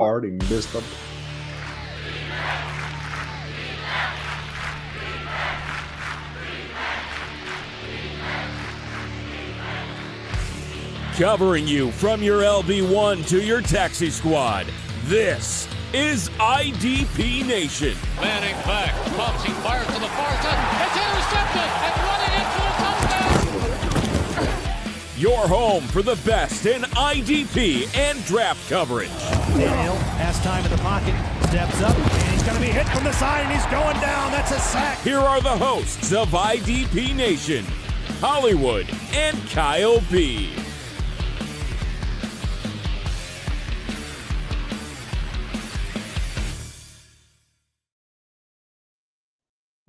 already missed them. Covering you from your LB1 to your taxi squad, this is IDP Nation. Manning back, pumps, he fires to the far side, it's intercepted, and running into the touchdown. Your home for the best in IDP and draft coverage. Daniel has time in the pocket, steps up, and he's going to be hit from the side, and he's going down. That's a sack. Here are the hosts of IDP Nation, Hollywood and Kyle B.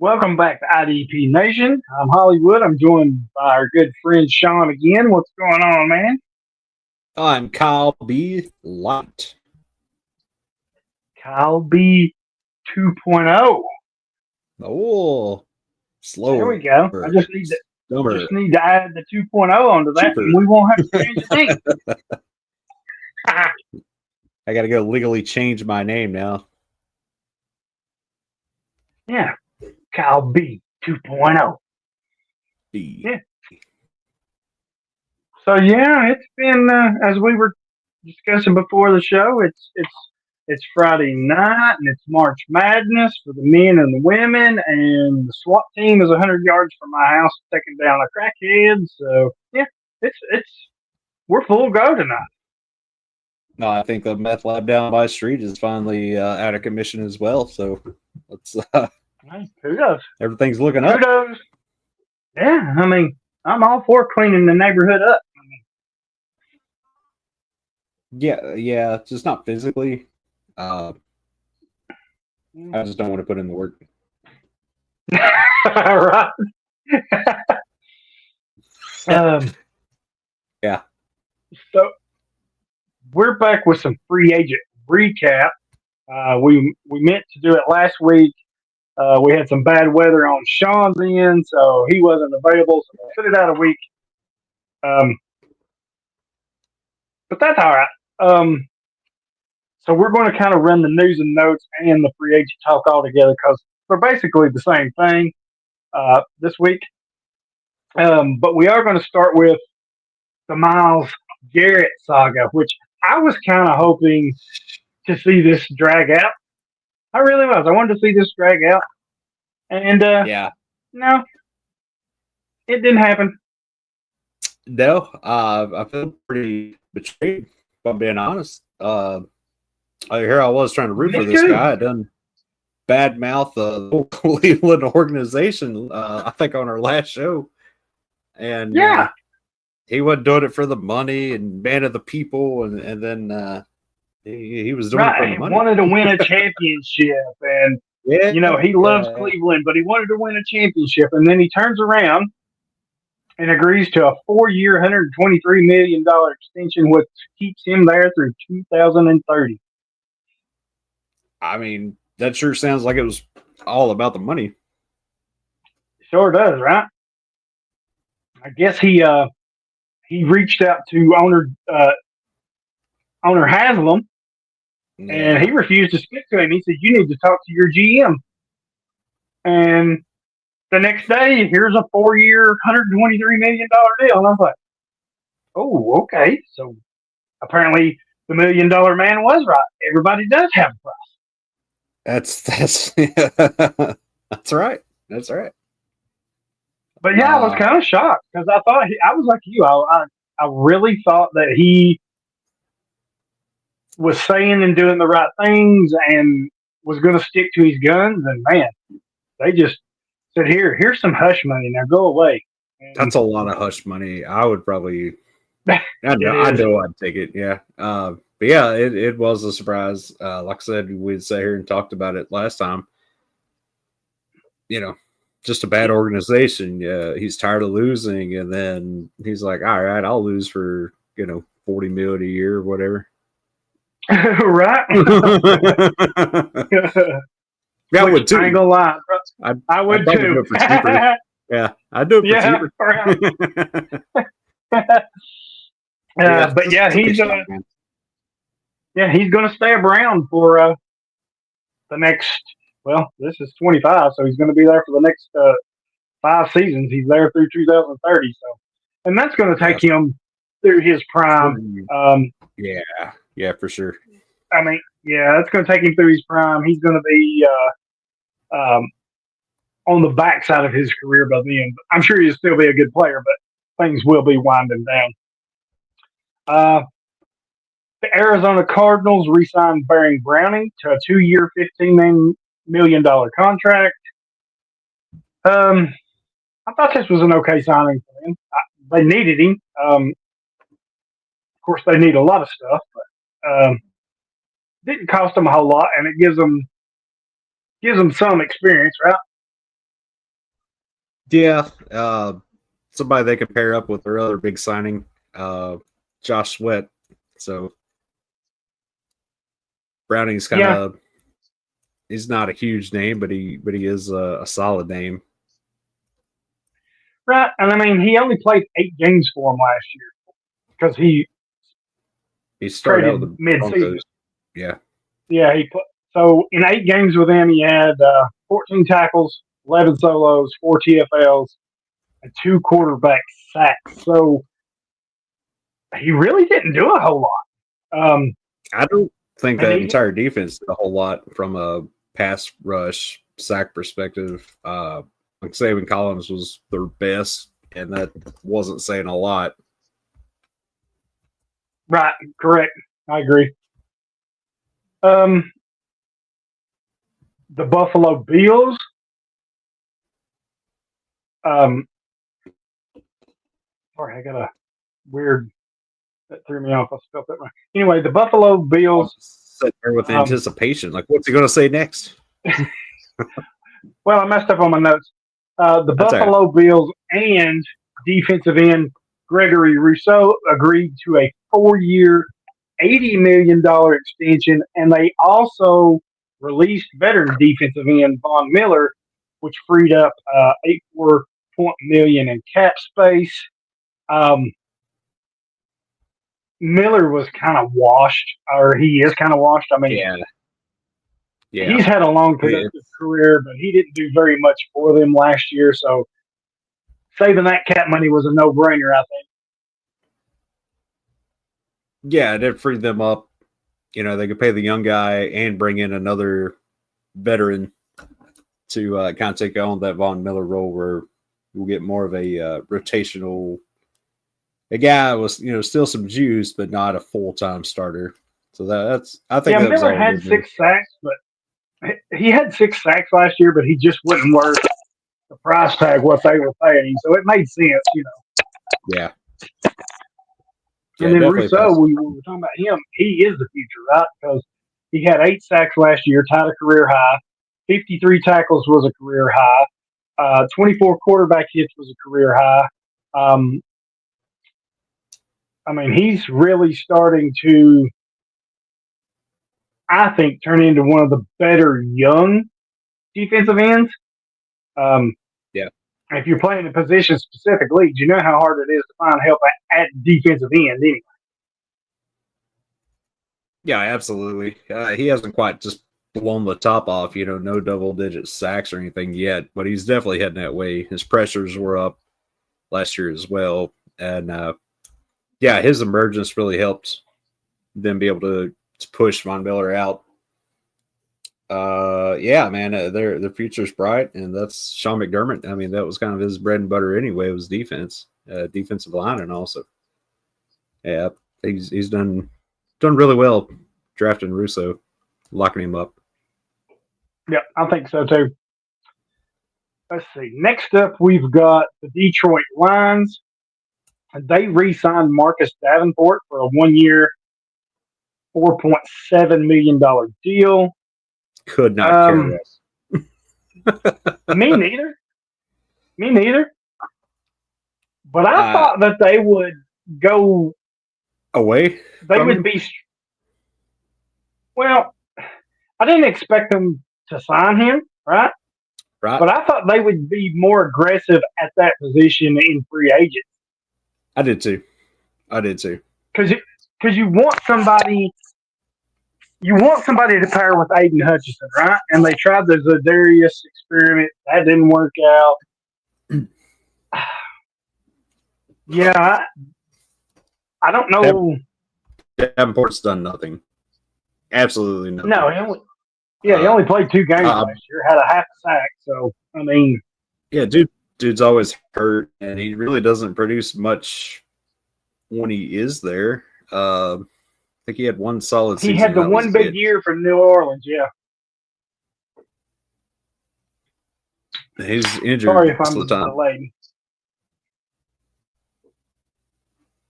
Welcome back to IDP Nation. I'm Hollywood. I'm joined by our good friend Sean again. What's going on, man? I'm Kyle B. Light. Kyle B 2.0. Oh, slow. There we go. I just need to add the 2.0 onto that, and we won't have to change the name. I got to go legally change my name now. Yeah. Kyle B 2.0. B. Yeah. So yeah, it's been as we were discussing before the show. It's Friday night and it's March Madness for the men and the women, and the SWAT team is 100 yards from my house taking down a crackhead. So yeah, we're full go tonight. No, I think the meth lab down my street is finally out of commission as well. So let's. Kudos. Everything's looking up. Kudos. Yeah, I mean, I'm all for cleaning the neighborhood up. Yeah, just not physically. I just don't want to put in the work. Right. Yeah. So we're back with some free agent recap. We meant to do it last week. We had some bad weather on Sean's end, so he wasn't available. So we put it out a week. But that's all right. So we're going to kind of run the news and notes and the free agent talk all together because they're basically the same thing this week. But we are going to start with the Myles Garrett saga, which I was kind of hoping to see this drag out. I really was. I wanted to see this drag out. And no, it didn't happen. No, I feel pretty betrayed, if I'm being honest. Here I was trying to root for this guy. I done bad mouth the whole Cleveland organization, I think, on our last show. And he wasn't doing it for the money and man of the people. And then he was doing it for the money. He wanted to win a championship. And, he loves Cleveland, but he wanted to win a championship. And then he turns around and agrees to a 4-year, $123 million extension, which keeps him there through 2030. I mean, that sure sounds like it was all about the money. Sure does, right? I guess he reached out to owner Haslam, and he refused to speak to him. He said, "You need to talk to your GM." And the next day, here's a 4-year, $123 million deal. And I was like, oh, okay. So apparently the $1 million man was right. Everybody does have a price. That's right. That's right. But yeah, I was kind of shocked because I thought I was like you. I really thought that he was saying and doing the right things and was going to stick to his guns. And man, they just said, here's some hush money. Now go away. And that's a lot of hush money. I would probably, I know I'd take it. Yeah. But yeah, it was a surprise. Like I said, we sat here and talked about it last time. Just a bad organization. Yeah, he's tired of losing, and then he's like, "All right, I'll lose for $40 million a year, or whatever." Right. Yeah, I would too. I ain't gonna lie. I would too. Do it for cheaper. Yeah, I'd do it for cheaper. But yeah, he's Yeah, he's going to stay around for the next. Well, this is 25, so he's going to be there for the next 5 seasons. He's there through 2030. So, and that's going to take him through his prime. Yeah, for sure. I mean, yeah, that's going to take him through his prime. He's going to be on the backside of his career by then. I'm sure he'll still be a good player, but things will be winding down. The Arizona Cardinals re-signed Baron Browning to a 2-year, $15 million contract. I thought this was an okay signing for them. They needed him. Of course, they need a lot of stuff, but didn't cost them a whole lot, and it gives them some experience, right? Yeah, somebody they could pair up with their other big signing, Josh Sweat. So Browning's kind of he's not a huge name, but he is a solid name. Right, and I mean he only played 8 games for him last year because he started out with the mid-season. Yeah, so in 8 games with him, he had 14 tackles, 11 solos, 4 TFLs, and 2 quarterback sacks. So he really didn't do a whole lot. I don't think that entire defense did a whole lot from a pass rush sack perspective. Like Saban Collins was their best, and that wasn't saying a lot. Right, correct. I agree. The Buffalo Bills. Sorry, I got a weird that threw me off. I spelled that right. Anyway, the Buffalo Bills. Sitting there with anticipation, like what's he going to say next? Well, I messed up on my notes. The Buffalo Bills and defensive end Gregory Rousseau agreed to a 4-year, $80 million extension, and they also released veteran defensive end Von Miller, which freed up $84 million in cap space. Miller was kind of washed, or he is kind of washed. I mean, he's had a long productive career, but he didn't do very much for them last year. So saving that cap money was a no-brainer, I think. Yeah, it freed them up. You know, they could pay the young guy and bring in another veteran to kind of take on that Von Miller role, where we'll get more of a rotational. A guy was, still some juice, but not a full-time starter. So that's, I think. Yeah, Miller had 6 sacks, but he had 6 sacks last year, but he just wasn't worth the price tag what they were paying him. So it made sense, Yeah. And then Rousseau, we were talking about him. He is the future, right? Because he had 8 sacks last year, tied a career high. 53 tackles was a career high. 24 quarterback hits was a career high. I mean, he's really starting to, I think, turn into one of the better young defensive ends. If you're playing in position-specific leagues, you know how hard it is to find help at defensive end anyway. Yeah, absolutely. He hasn't quite just blown the top off, no double-digit sacks or anything yet, but he's definitely heading that way. His pressures were up last year as well. And, his emergence really helped them be able to push Von Miller out. Man, their future's bright, and that's Sean McDermott. I mean, that was kind of his bread and butter anyway. Was defense, defensive line, and also, he's done really well drafting Rousseau, locking him up. Yeah, I think so too. Let's see. Next up, we've got the Detroit Lions. They re-signed Marcus Davenport for a 1-year, $4.7 million deal. Could not care less. Me neither. But I thought that they would go away. They would be. Well, I didn't expect them to sign him, right? Right. But I thought they would be more aggressive at that position in free agents. I did too. Because you want somebody you want somebody to pair with Aiden Hutchinson, right? And they tried the Zadarius experiment. That didn't work out. Yeah, I don't know. Davenport's done nothing. Absolutely nothing. No, he only played 2 games last year, had a half a sack. So, I mean. Yeah, dude's always hurt, and he really doesn't produce much when he is there. I think he had one solid season. He had the one big year for New Orleans, yeah. He's injured Sorry if most I'm of the time. delayed.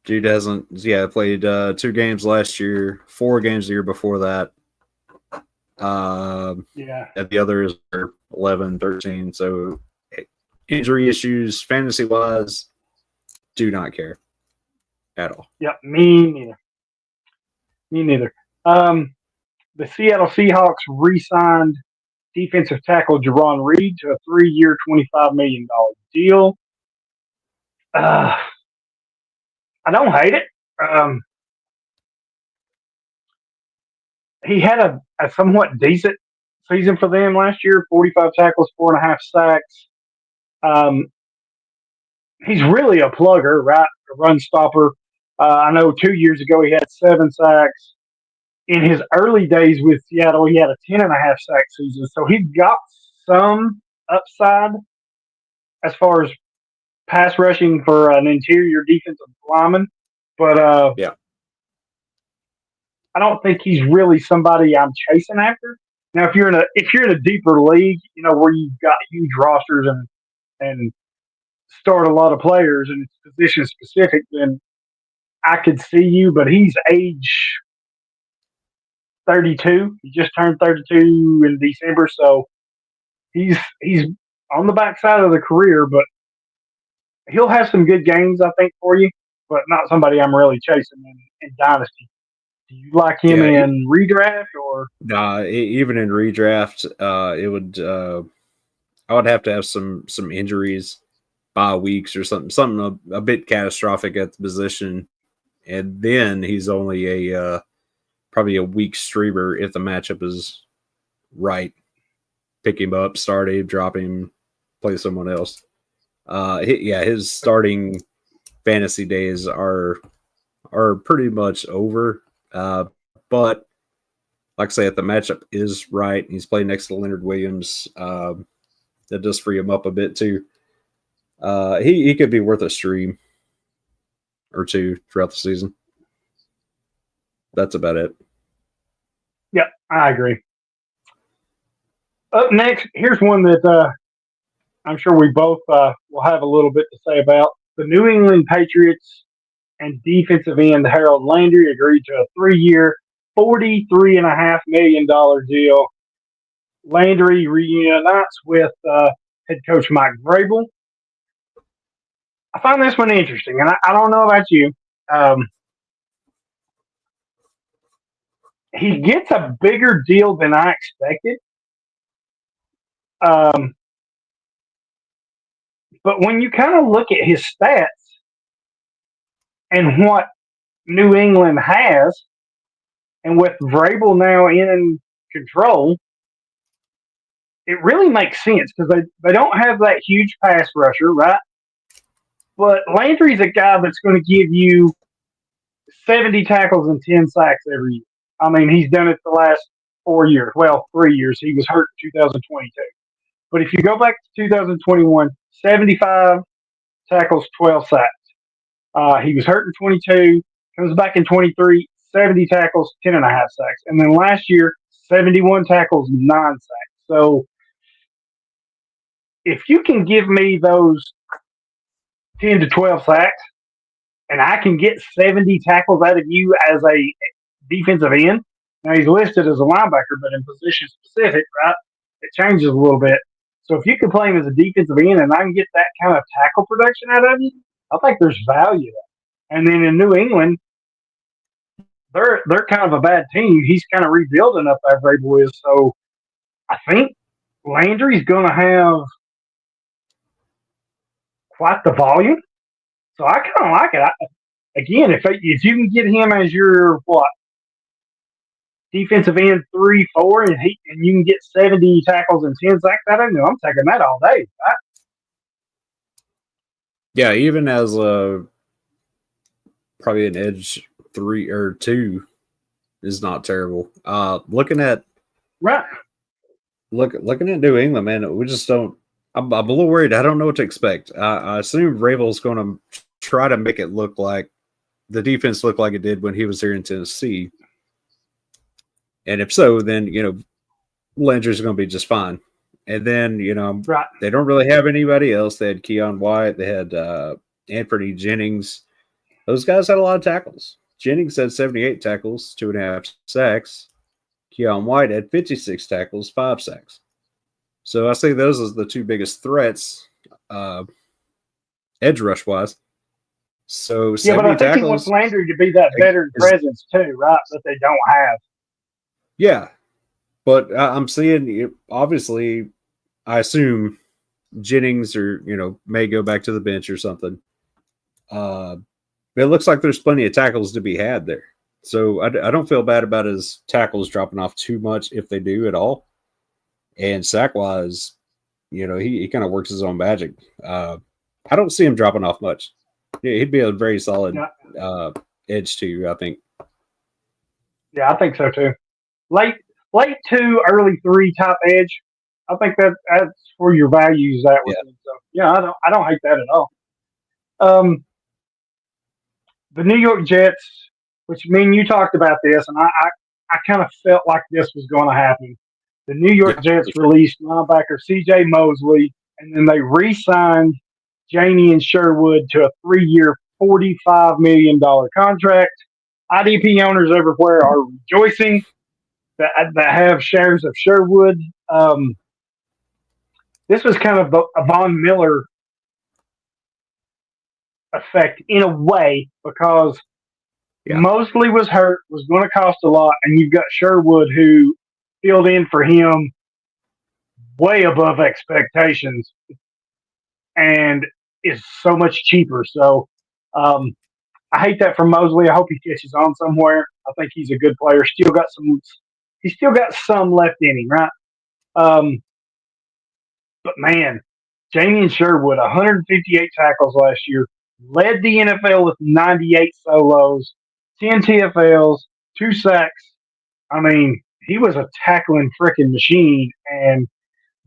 Dude hasn't, played 2 games last year, 4 games the year before that. Yeah. And the others are 11, 13. So injury issues, fantasy-wise, do not care at all. Yep, me neither. The Seattle Seahawks re-signed defensive tackle Jerron Reed to a 3-year, $25 million deal. I don't hate it. He had a somewhat decent season for them last year, 45 tackles, 4.5 sacks. He's really a plugger, right? A run stopper. I know 2 years ago he had 7 sacks. In his early days with Seattle, he had a 10.5 sack season. So he's got some upside as far as pass rushing for an interior defensive lineman. But I don't think he's really somebody I'm chasing after. Now, if you're in a deeper league, where you've got huge rosters and start a lot of players and it's position specific, then I could see you. But he's age 32. He just turned 32 in December, so he's on the backside of the career. But he'll have some good games, I think, for you. But not somebody I'm really chasing in Dynasty. Do you like him in redraft or? Even in redraft, it would. I would have to have some injuries, bye weeks or something a bit catastrophic at the position, and then he's only probably a weak streamer if the matchup is right. Pick him up, start him, drop him, play someone else. His starting fantasy days are pretty much over. But like I say, if the matchup is right, he's playing next to Leonard Williams. That does free him up a bit too. He could be worth a stream or 2 throughout the season. That's about it. Yep, I agree. Up next, here's one that I'm sure we both will have a little bit to say about. The New England Patriots and defensive end Harold Landry agreed to a 3-year, $43.5 million deal. Landry reunites with head coach Mike Vrabel. I find this one interesting, and I don't know about you. He gets a bigger deal than I expected. But when you kind of look at his stats and what New England has, and with Vrabel now in control, it really makes sense because they don't have that huge pass rusher, right? But Landry's a guy that's going to give you 70 tackles and 10 sacks every year. I mean, he's done it the last 4 years. Well, 3 years. He was hurt in 2022. But if you go back to 2021, 75 tackles, 12 sacks. He was hurt in 22, comes back in 23, 70 tackles, 10.5 sacks. And then last year, 71 tackles, 9 sacks. So if you can give me those 10 to 12 sacks, and I can get 70 tackles out of you as a defensive end. Now, he's listed as a linebacker, but in position specific, right? It changes a little bit. So if you can play him as a defensive end and I can get that kind of tackle production out of you, I think there's value there. And then in New England, they're kind of a bad team. He's kind of rebuilding up there, Vrabel is. So I think Landry's going to have quite the volume. So I kind of like it. Again, if you can get him as your defensive end 3, 4, and you can get 70 tackles and 10 sacks out of him, I'm taking that all day. Yeah, even as probably an edge 3 or 2 is not terrible. Looking at New England, man, we just don't. I'm a little worried. I don't know what to expect. I assume Vrabel's going to try to make it look like the defense looked like it did when he was here in Tennessee. And if so, then, Landry's going to be just fine. And then, they don't really have anybody else. They had Keon White. They had Anthony Jennings. Those guys had a lot of tackles. Jennings had 78 tackles, 2.5 sacks. Keon White had 56 tackles, 5 sacks. So I say those are the two biggest threats, edge rush wise. So yeah, but I think he wants Landry to be that veteran presence too, right? That they don't have. Yeah, but I'm seeing obviously. I assume Jennings or may go back to the bench or something. It looks like there's plenty of tackles to be had there. So I don't feel bad about his tackles dropping off too much if they do at all. And sack-wise, he kind of works his own magic. I don't see him dropping off much. He'd be a very solid edge too, I think. Yeah, I think so too. Late 2, early 3 type edge. I think that's where your value is at with him. So yeah, I don't hate that at all. The New York Jets, which you talked about this, and I kind of felt like this was going to happen. The New York Jets released linebacker C.J. Mosley, and then they re-signed Jamie Sherwood to a 3-year, $45 million contract. IDP owners everywhere are rejoicing that have shares of Sherwood. This was kind of a Von Miller effect in a way because Mosley was hurt, was going to cost a lot, and you've got Sherwood who filled in for him way above expectations and is so much cheaper. So I hate that for Mosley. I hope he catches on somewhere. I think he's a good player. He's still got some left in him, right? But man, Jamie Sherwood, 158 tackles last year, led the NFL with 98 solos, 10 TFLs, 2 sacks. I mean, he was a tackling freaking machine. And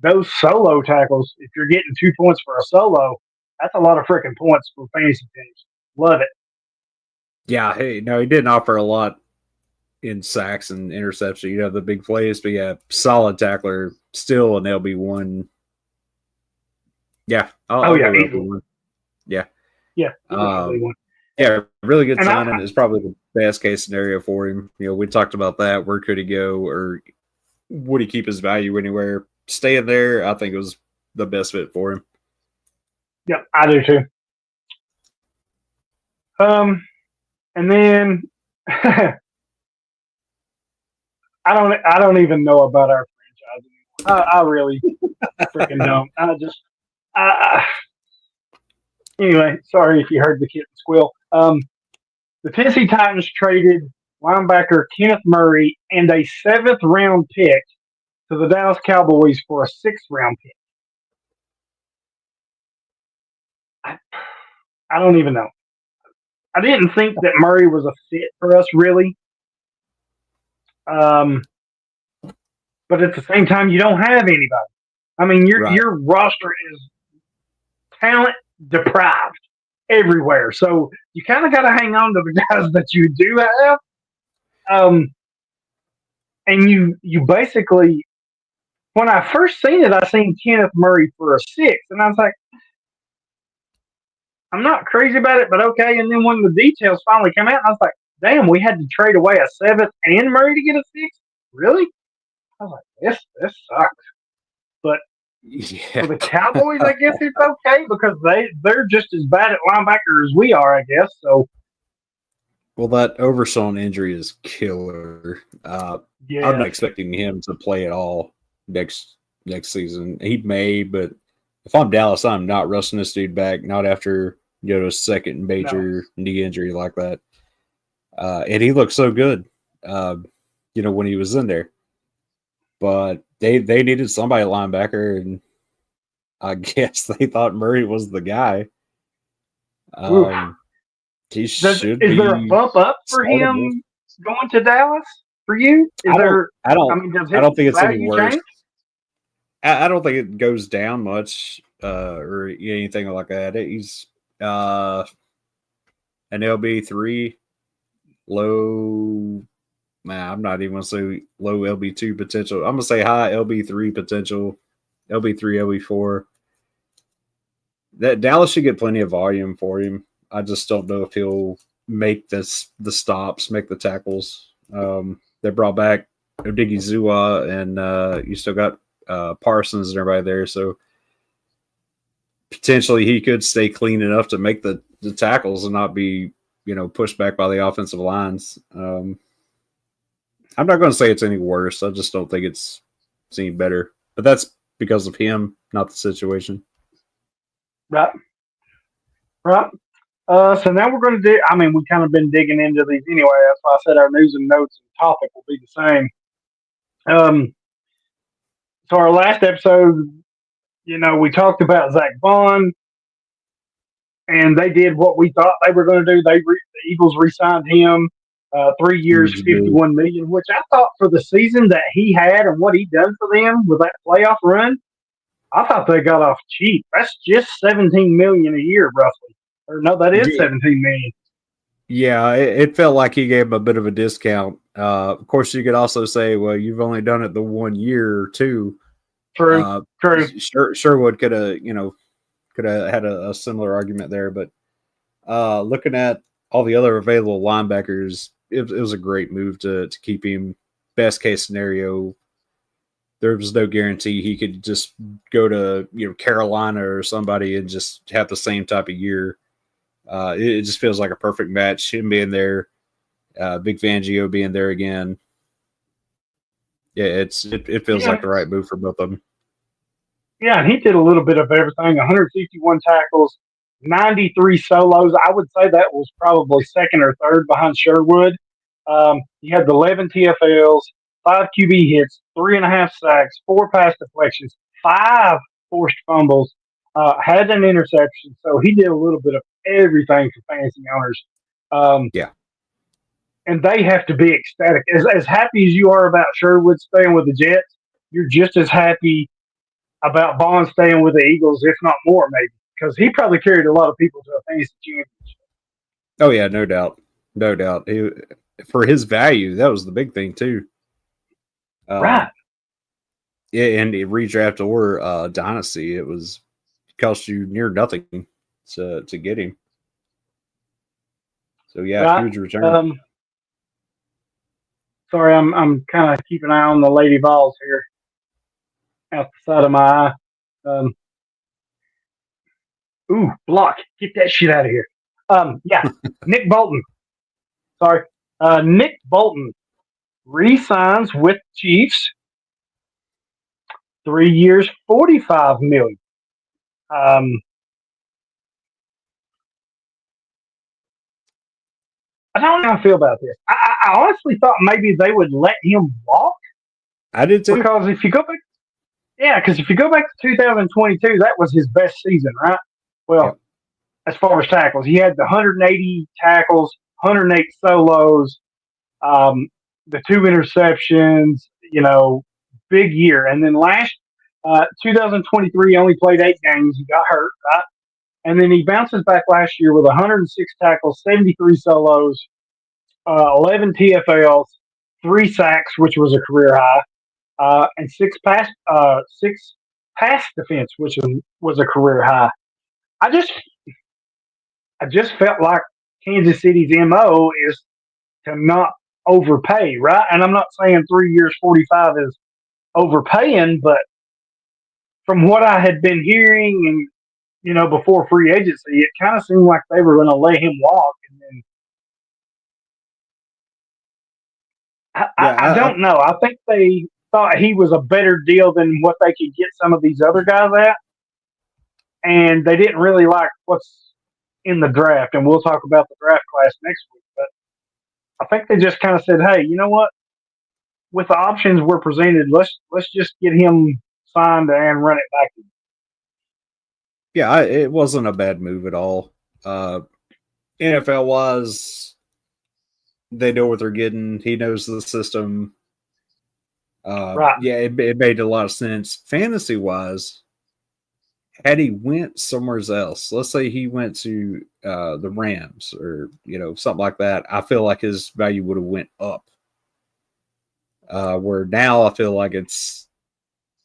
those solo tackles, if you're getting 2 points for a solo, that's a lot of freaking points for fantasy teams. Love it. Yeah, he didn't offer a lot in sacks and interception. You have the big plays, but yeah, solid tackler, still an LB1. Yeah. Easily. Yeah. Yeah. Yeah, really good signing. Is probably the best case scenario for him. We talked about that. Where could he go, or would he keep his value anywhere? Staying there, I think it was the best fit for him. Yep, I do too. And then I don't even know about our franchise anymore. I really freaking don't. Anyway, sorry if you heard the kitten squeal. The Tennessee Titans traded linebacker Kenneth Murray and a 7th round pick to the Dallas Cowboys for a 6th round pick. I don't even know. I didn't think that Murray was a fit for us, really. But at the same time, you don't have anybody. I mean, your roster is talent deprived everywhere. So you kind of got to hang on to the guys that you do have. And you basically, when I first seen it, I seen Kenneth Murray for a 6th, and I was like, I'm not crazy about it, but okay. And then when the details finally came out, I was like, damn, we had to trade away a 7th and Murray to get a 6th? Really? I was like, this sucks. But for the Cowboys, I guess it's okay because they're just as bad at linebacker as we are, I guess. So, well, that Overshown injury is killer. I'm not expecting him to play at all next season. He may, but if I'm Dallas, I'm not rushing this dude back. Not after a second major knee injury like that. And he looks so good. when he was in there. But they needed somebody at linebacker, and I guess they thought Murray was the guy. He Is should there a be bump up for startable. him going to Dallas for you? I don't Does I his don't think it's any value worse. change? I don't think it goes down much or anything like that. He's an LB3 low. Nah, I'm not even gonna say low LB2 potential. I'm gonna say high LB3 potential. LB3, LB4. That Dallas should get plenty of volume for him. I just don't know if he'll make the stops, make the tackles. They brought back Odigizua, and you still got Parsons and everybody there, so potentially he could stay clean enough to make the tackles and not be pushed back by the offensive lines. I'm not going to say it's any worse. I just don't think it's any better, but that's because of him, not the situation. Right. So now we're going to do. I mean, we've kind of been digging into these anyway. That's why I said our news and notes and topic will be the same. So our last episode, we talked about Zach Vaughn, and they did what we thought they were going to do. The Eagles re-signed him, 3 years, $51 million, which I thought for the season that he had and what he done for them with that playoff run, I thought they got off cheap. That's just $17 million a year, roughly. Or no, that is $17 million. Yeah, it felt like he gave him a bit of a discount. Of course, you could also say, well, you've only done it the 1 year or two. True. Sherwood could have, had a similar argument there, but looking at all the other available linebackers, it was a great move to keep him. Best case scenario, there was no guarantee he could just go to Carolina or somebody and just have the same type of year. It just feels like a perfect match. Him being there, Big Fangio being there again. Yeah, it feels like the right move for both of them. Yeah, and he did a little bit of everything. 151 tackles, 93 solos. I would say that was probably second or third behind Sherwood. He had the 11 TFLs, 5 QB hits, 3.5 sacks, 4 pass deflections, 5 forced fumbles, had an interception. So he did a little bit of everything for fantasy owners. Yeah. And they have to be ecstatic. As happy as you are about Sherwood staying with the Jets, you're just as happy about Vaughn staying with the Eagles, if not more, maybe. Because he probably carried a lot of people to a fantasy championship. Oh, yeah, no doubt. No doubt. For his value, that was the big thing, too. Right. Yeah, and redraft or dynasty, it cost you near nothing to get him. So yeah, right. Huge return. Sorry, I'm kind of keeping an eye on the Lady Vols here, out the side of my eye. Ooh, block! Get that shit out of here. Yeah, Nick Bolton. Sorry, Nick Bolton re-signs with Chiefs. 3 years, $45 million. I don't know how I feel about this. I honestly thought maybe they would let him walk. I did too. Because if you go back to 2022, that was his best season, right? Well, yep. As far as tackles, he had the 180 tackles, 108 solos, the 2 interceptions. Big year. And then last 2023, only played 8 games. He got hurt, right? And then he bounces back last year with 106 tackles, 73 solos, 11 TFLs, 3 sacks, which was a career high, and 6 pass defense, which was a career high. I just felt like Kansas City's MO is to not overpay, right? And I'm not saying 3 years, 45 is overpaying, but from what I had been hearing and before free agency, it kind of seemed like they were going to let him walk. And then I don't know. I think they thought he was a better deal than what they could get some of these other guys at. And they didn't really like what's in the draft. And we'll talk about the draft class next week. But I think they just kind of said, hey, you know what? with the options we're presented, let's just get him signed and run it back. Yeah, it wasn't a bad move at all. NFL wise, they know what they're getting. He knows the system. Right. Yeah, it made a lot of sense. Fantasy wise, had he went somewhere else, let's say he went to the Rams or something like that, I feel like his value would have went up. Where now I feel like it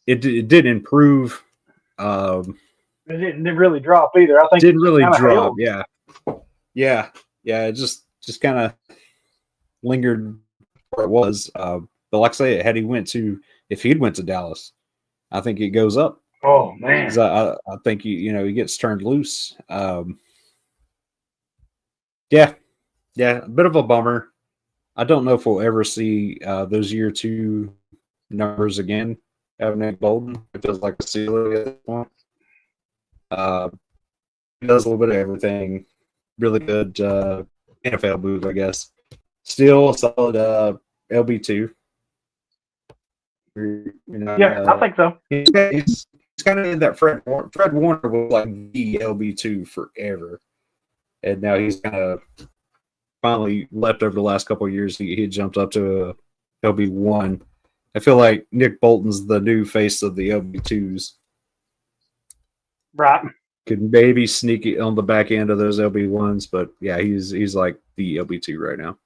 did improve. It didn't really drop either. I think didn't really drop. held. Yeah. It just kind of lingered where it was. But like I say, if he'd went to Dallas, I think it goes up. Oh man, I think he gets turned loose. Yeah, a bit of a bummer. I don't know if we'll ever see those year 2 numbers again. Having Nick Bolton, it feels like a ceiling at this point. He does a little bit of everything. Really good NFL move, I guess. Still a solid LB2. I think so. He's kind of in that Fred Warner was like the LB2 forever, and now he's kind of finally left over the last couple of years. He jumped up to a LB1. I feel like Nick Bolton's the new face of the LB2s. Right. Could maybe sneak it on the back end of those LB1s, but yeah, he's like the LB2 right now.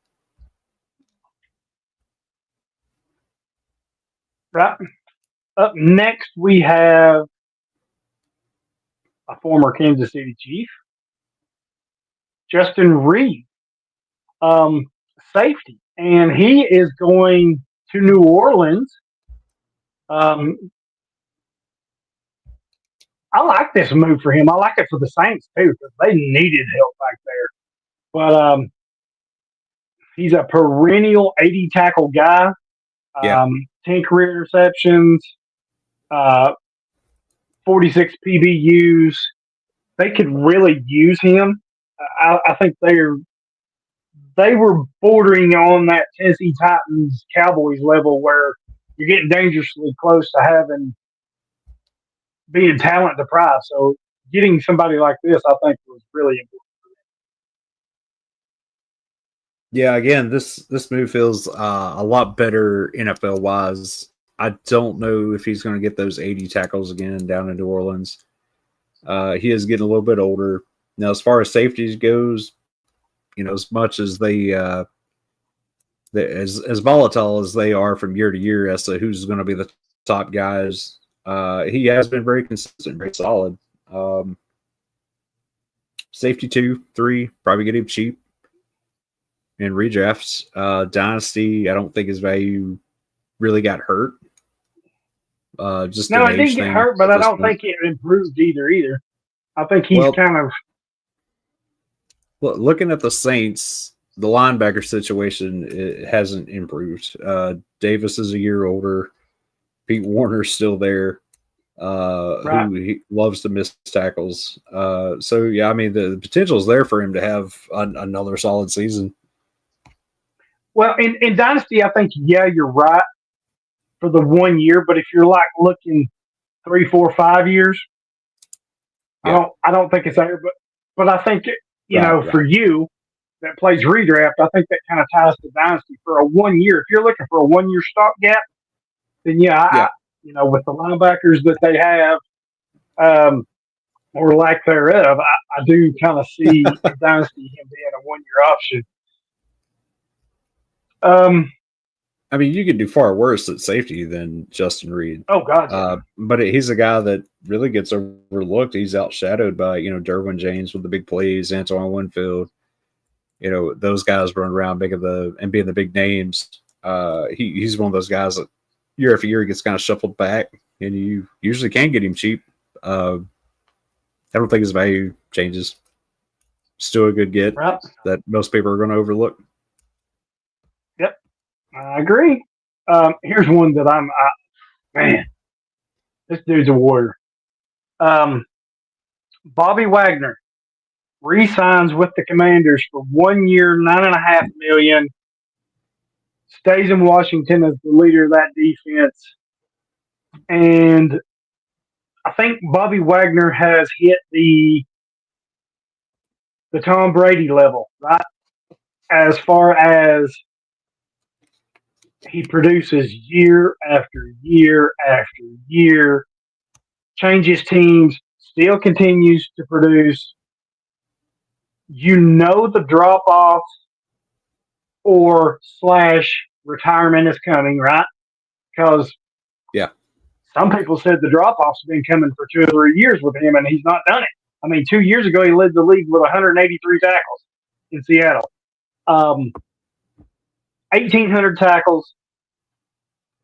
Right. Up next, we have a former Kansas City Chief, Justin Reed, safety, and he is going to New Orleans. I like this move for him. I like it for the Saints too because they needed help back there. But he's a perennial 80 tackle guy. 10 career interceptions, 46 PBUs. They could really use him. I think they were bordering on that Tennessee Titans Cowboys level where you're getting dangerously close to being talent deprived. So getting somebody like this, I think, was really important. Yeah, again, this move feels a lot better NFL wise. I don't know if he's going to get those 80 tackles again down in New Orleans. He is getting a little bit older now. As far as safeties goes, as much as as volatile as they are from year to year as to who's going to be the top guys, he has been very consistent, very solid. Safety 2, 3, probably get him cheap. In redrafts, Dynasty, I don't think his value really got hurt. Just no, it didn't get hurt, but I don't think it improved either. I think he's kind of looking at the Saints. The linebacker situation, it hasn't improved. Davis is a year older. Pete Warner's still there. Who he loves to miss tackles. So yeah, I mean the potential is there for him to have another solid season. Well, in Dynasty, I think, you're right for the 1 year. But if you're like looking 3, 4, 5 years, I don't think it's there. But I think, for you that plays redraft, I think that kind of ties to Dynasty for a 1 year. If you're looking for a 1 year stopgap, then with the linebackers that they have, or lack thereof, I do kind of see Dynasty him being a 1 year option. I mean, you could do far worse at safety than Justin Reed. Oh God! But he's a guy that really gets overlooked. He's outshadowed by Derwin James with the big plays, Antoine Winfield. Those guys run around being the big names. He's one of those guys that year after year he gets kind of shuffled back, and you usually can get him cheap. I don't think his value changes. Still a good get that most people are going to overlook. Yep, I agree. Here's one that man, this dude's a warrior. Bobby Wagner re-signs with the Commanders for 1 year, $9.5 million. stays in Washington as the leader of that defense. And I think Bobby Wagner has hit the Tom Brady level, right? As far as he produces year after year after year, changes teams, still continues to produce. You know the drop off or / retirement is coming, right? Because Yeah. some people said the drop off's been coming for 2 or 3 years with him, and he's not done it. I mean, 2 years ago, he led the league with 183 tackles in Seattle. 1,800 tackles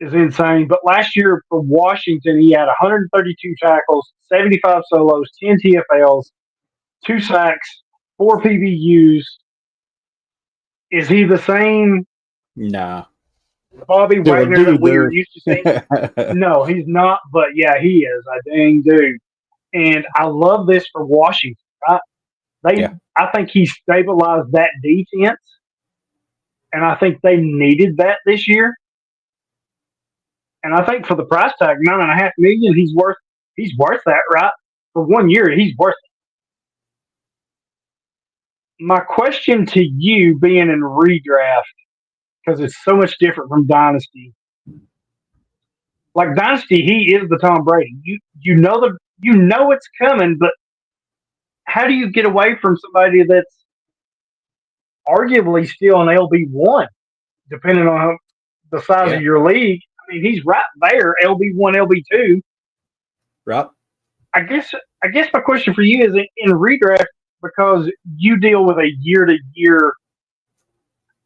is insane. But last year for Washington, he had 132 tackles, 75 solos, 10 TFLs, 2 sacks, 4 PBUs. Is he the same Nah. Bobby They're a Wagner dude, that we they're- were used to seeing? No, he's not. But yeah, he is a dang dude. And I love this for Washington. Right? I think he stabilized that defense, and I think they needed that this year. And I think for the price tag, $9.5 million, he's worth that, right? For 1 year, he's worth it. My question to you, being in redraft, because it's so much different from Dynasty. Like Dynasty, he is the Tom Brady. You know it's coming, but how do you get away from somebody that's arguably still an LB1, depending on the size of your league? I mean, he's right there, LB1, LB2. Right. I guess my question for you is in redraft, because you deal with a year-to-year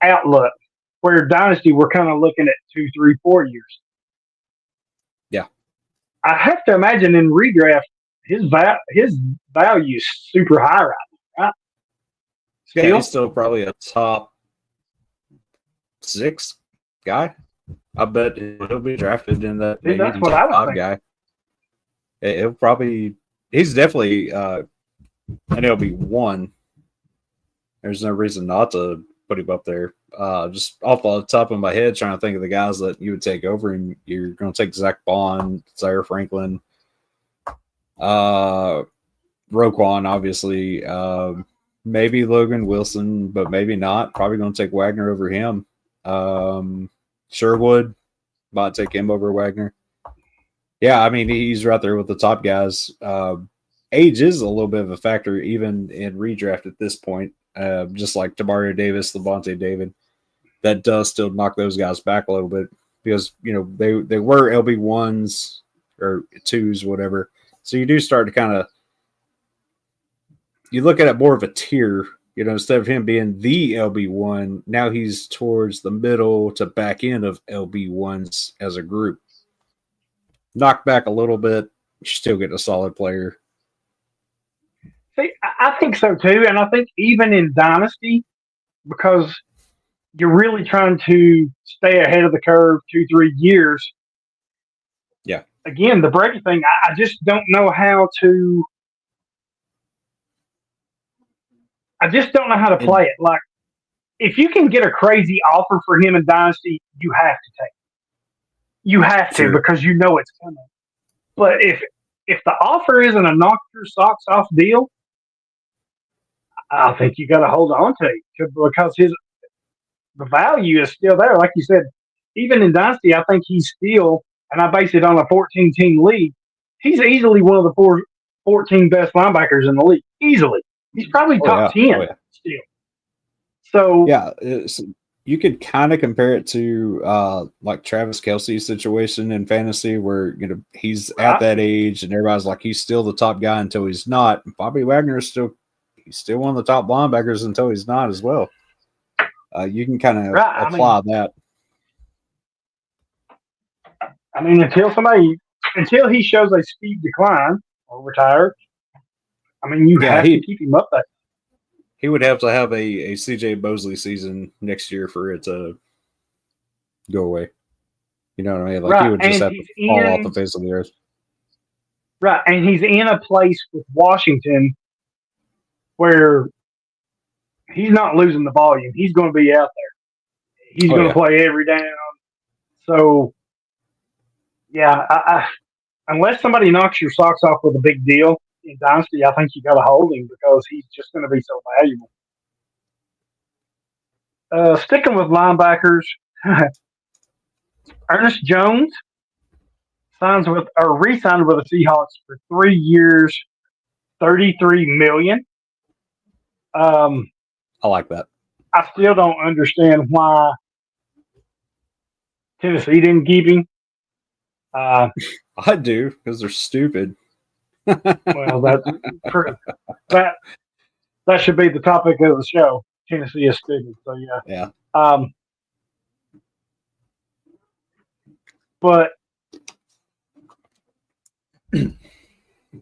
outlook, where Dynasty we're kind of looking at 2, 3, 4 years. Yeah. I have to imagine in redraft his value is super high right now, right? Yeah, he's still probably a top 6 guy. I bet he'll be drafted in that maybe that's what I would top think. guy. He'll probably he's definitely an LB1. There's no reason not to put him up there. Just off the top of my head, trying to think of the guys that you would take over, and you're going to take Zach Bond, Zaire Franklin, Roquan, obviously, maybe Logan Wilson, but maybe not. Probably going to take Wagner over him. Sherwood, might take him over Wagner. Yeah, I mean, he's right there with the top guys. Age is a little bit of a factor, even in redraft at this point. Just like Tamario Davis, Levante David, that does still knock those guys back a little bit because they were LB1s or 2s, whatever. So you do start to kind of you look at it more of a tier. Instead of him being the LB1, now he's towards the middle to back end of LB1s as a group. Knock back a little bit, you still get a solid player. See, I think so too, and I think even in Dynasty, because you're really trying to stay ahead of the curve 2, 3 years. Yeah. Again, the Brady thing, I just don't know how to. I just don't know how to play it. Like, if you can get a crazy offer for him in Dynasty, you have to take it. You have to, because you know it's coming. But if the offer isn't a knock your socks off deal, I think you got to hold on to it because the value is still there. Like you said, even in Dynasty, I think he's still, and I base it on a 14-team league, he's easily one of the 14 best linebackers in the league. Easily. He's probably top 10 still. So yeah, you could kind of compare it to like Travis Kelce's situation in fantasy, where he's at that age, and everybody's like he's still the top guy until he's not. Bobby Wagner is still one of the top linebackers until he's not as well. You can kind of apply that. I mean, until he shows a steep decline or retire, I mean, you have to keep him up there. He would have to have a CJ Mosley season next year for it to go away. You know what I mean? Like he would just have to fall off the face of the earth. Right, and he's in a place with Washington where he's not losing the volume. He's going to be out there. He's going to play every down. So, yeah, unless somebody knocks your socks off with a big deal in Dynasty, I think you got to hold him because he's just going to be so valuable. Sticking with linebackers, Ernest Jones re-signed with the Seahawks for 3 years, $33 million. I like that. I still don't understand why Tennessee didn't keep him. I do because they're stupid. Well, that should be the topic of the show. Tennessee is stupid. So yeah. But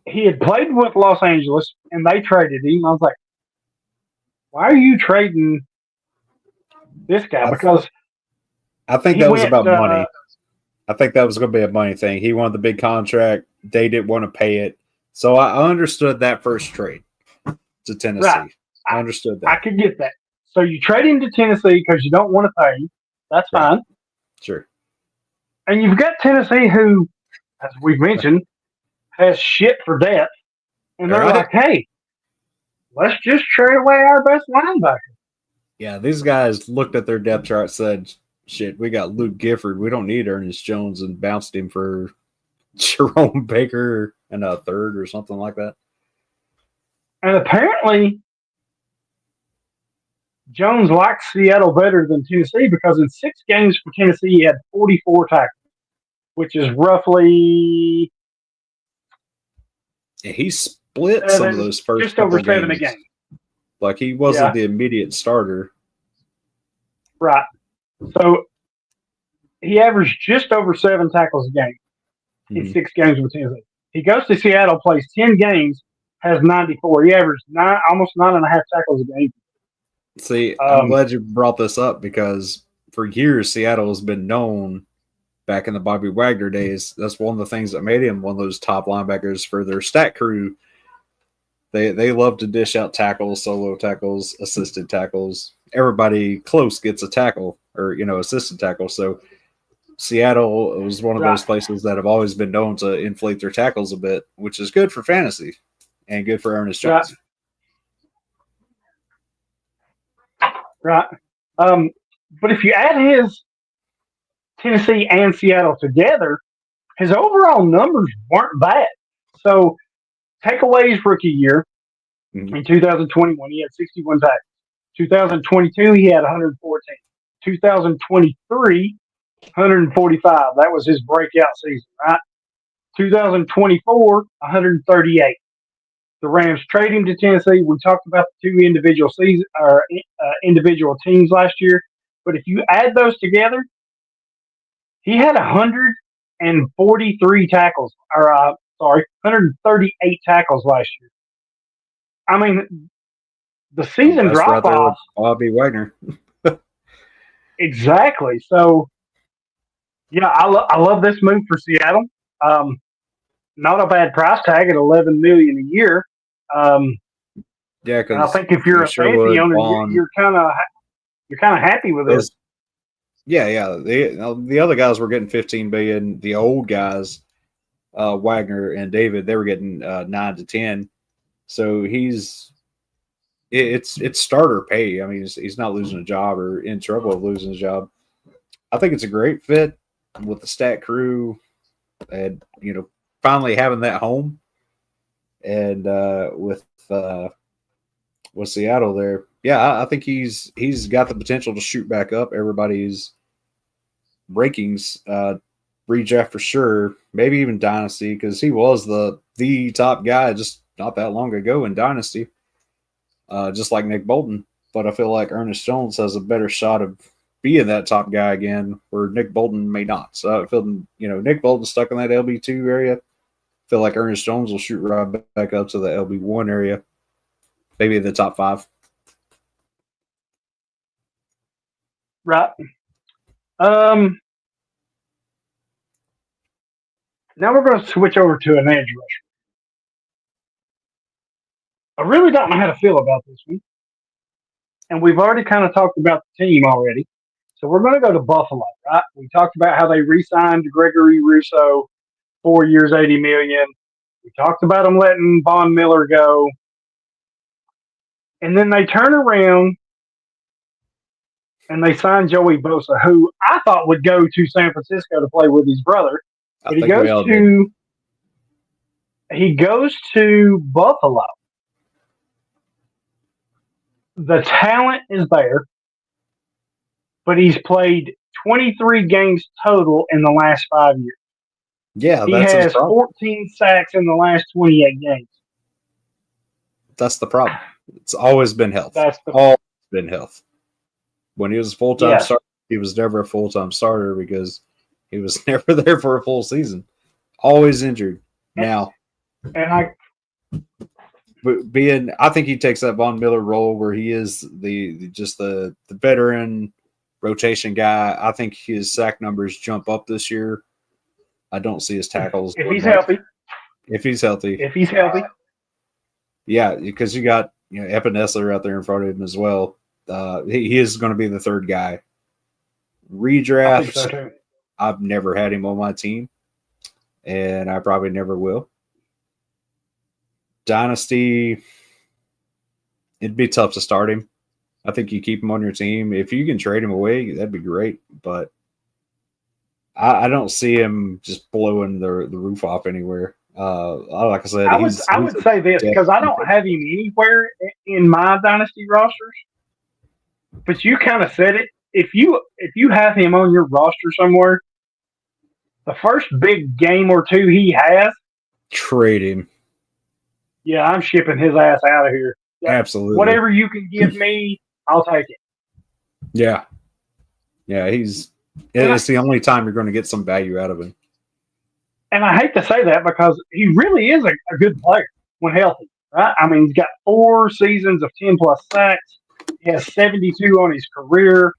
he had played with Los Angeles, and they traded him. I was like, "Why are you trading this guy?" Because I think that was about money. I think that was going to be a money thing. He wanted the big contract. They didn't want to pay it. So I understood that first trade to Tennessee. Right. I understood that. I could get that. So you trade him to Tennessee because you don't want to pay him. That's fine. Sure. And you've got Tennessee who, as we've mentioned, has shit for depth. And they're like, hey, let's just trade away our best linebacker. Yeah, these guys looked at their depth chart, said, shit, we got Luke Gifford. We don't need Ernest Jones, and bounced him for Jerome Baker and a third or something like that. And apparently, Jones likes Seattle better than Tennessee because in 6 games for Tennessee, he had 44 tackles, which is roughly. Yeah, he split some of those first just over 7 games. a game. Like he wasn't the immediate starter. Right. So he averaged just over 7 tackles a game in 6 games with Tennessee. He goes to Seattle, plays 10 games, has 94. He averaged almost 9.5 tackles a game. See, I'm glad you brought this up because for years Seattle has been known back in the Bobby Wagner days. That's one of the things that made him one of those top linebackers for their stat crew. They love to dish out tackles, solo tackles, assisted tackles. Everybody close gets a tackle or, assisted tackle. So Seattle was one of those places that have always been known to inflate their tackles a bit, which is good for fantasy and good for Ernest Jones. Right. But if you add his Tennessee and Seattle together, his overall numbers weren't bad. So take away his rookie year. In 2021, he had 61 tackles. 2022, he had 114. 2023, 145. That was his breakout season, right? 2024, 138. The Rams trade him to Tennessee. We talked about the 2 individual teams last year, but if you add those together, he had 143 tackles, 138 tackles last year. I mean, the season drop off. Bobby Wagner. Exactly. So, yeah, I love this move for Seattle. Not a bad price tag at $11 million a year. Yeah, because I think if you're a fantasy owner, you're kind of happy with this. Yeah. The other guys were getting $15 million. The old guys, Wagner and David, they were getting 9 to 10. So it's starter pay. I mean, he's not losing a job or in trouble of losing a job. I think it's a great fit with the stat crew and, finally having that home and with Seattle there. Yeah, I think he's got the potential to shoot back up everybody's rankings, redraft for sure, maybe even Dynasty, because he was the top guy just not that long ago in Dynasty, just like Nick Bolton. But I feel like Ernest Jones has a better shot of being that top guy again, where Nick Bolton may not. So I feel, Nick Bolton stuck in that LB2 area. I feel like Ernest Jones will shoot right back up to the LB1 area, maybe the top 5. Right. Now we're going to switch over to an edge rusher. I really don't know how to feel about this one. And we've already kind of talked about the team already. So we're going to go to Buffalo, right? We talked about how they re-signed Gregory Rousseau, 4 years, $80 million. We talked about them letting Von Miller go. And then they turn around and they sign Joey Bosa, who I thought would go to San Francisco to play with his brother. But he goes to Buffalo. The talent is there, but he's played 23 games total in the last 5 years. Yeah, he that's has his problem. 14 sacks in the last 28 games. That's the problem. It's always been health. Always been health. When he was a full-time starter, he was never a full-time starter because he was never there for a full season. Always injured. I think he takes that Von Miller role where he is the veteran rotation guy. I think his sack numbers jump up this year. I don't see his tackles. If he's healthy. Yeah, because you got Epinesa out there in front of him as well. He is going to be the third guy. Redraft. I think so too. I've never had him on my team, and I probably never will. Dynasty, it'd be tough to start him. I think you keep him on your team. If you can trade him away, that'd be great. But I don't see him just blowing the roof off anywhere. Like I said, I would say this because I don't have him anywhere in my dynasty rosters. But you kind of said it. If you have him on your roster somewhere, the first big game or two he has, trade him. Yeah, I'm shipping his ass out of here. Absolutely. Whatever you can give me, I'll take it. Yeah. Yeah, it's the only time you're going to get some value out of him. And I hate to say that because he really is a good player when healthy, right? I mean, he's got 4 seasons of 10-plus sacks. He has 72 on his career.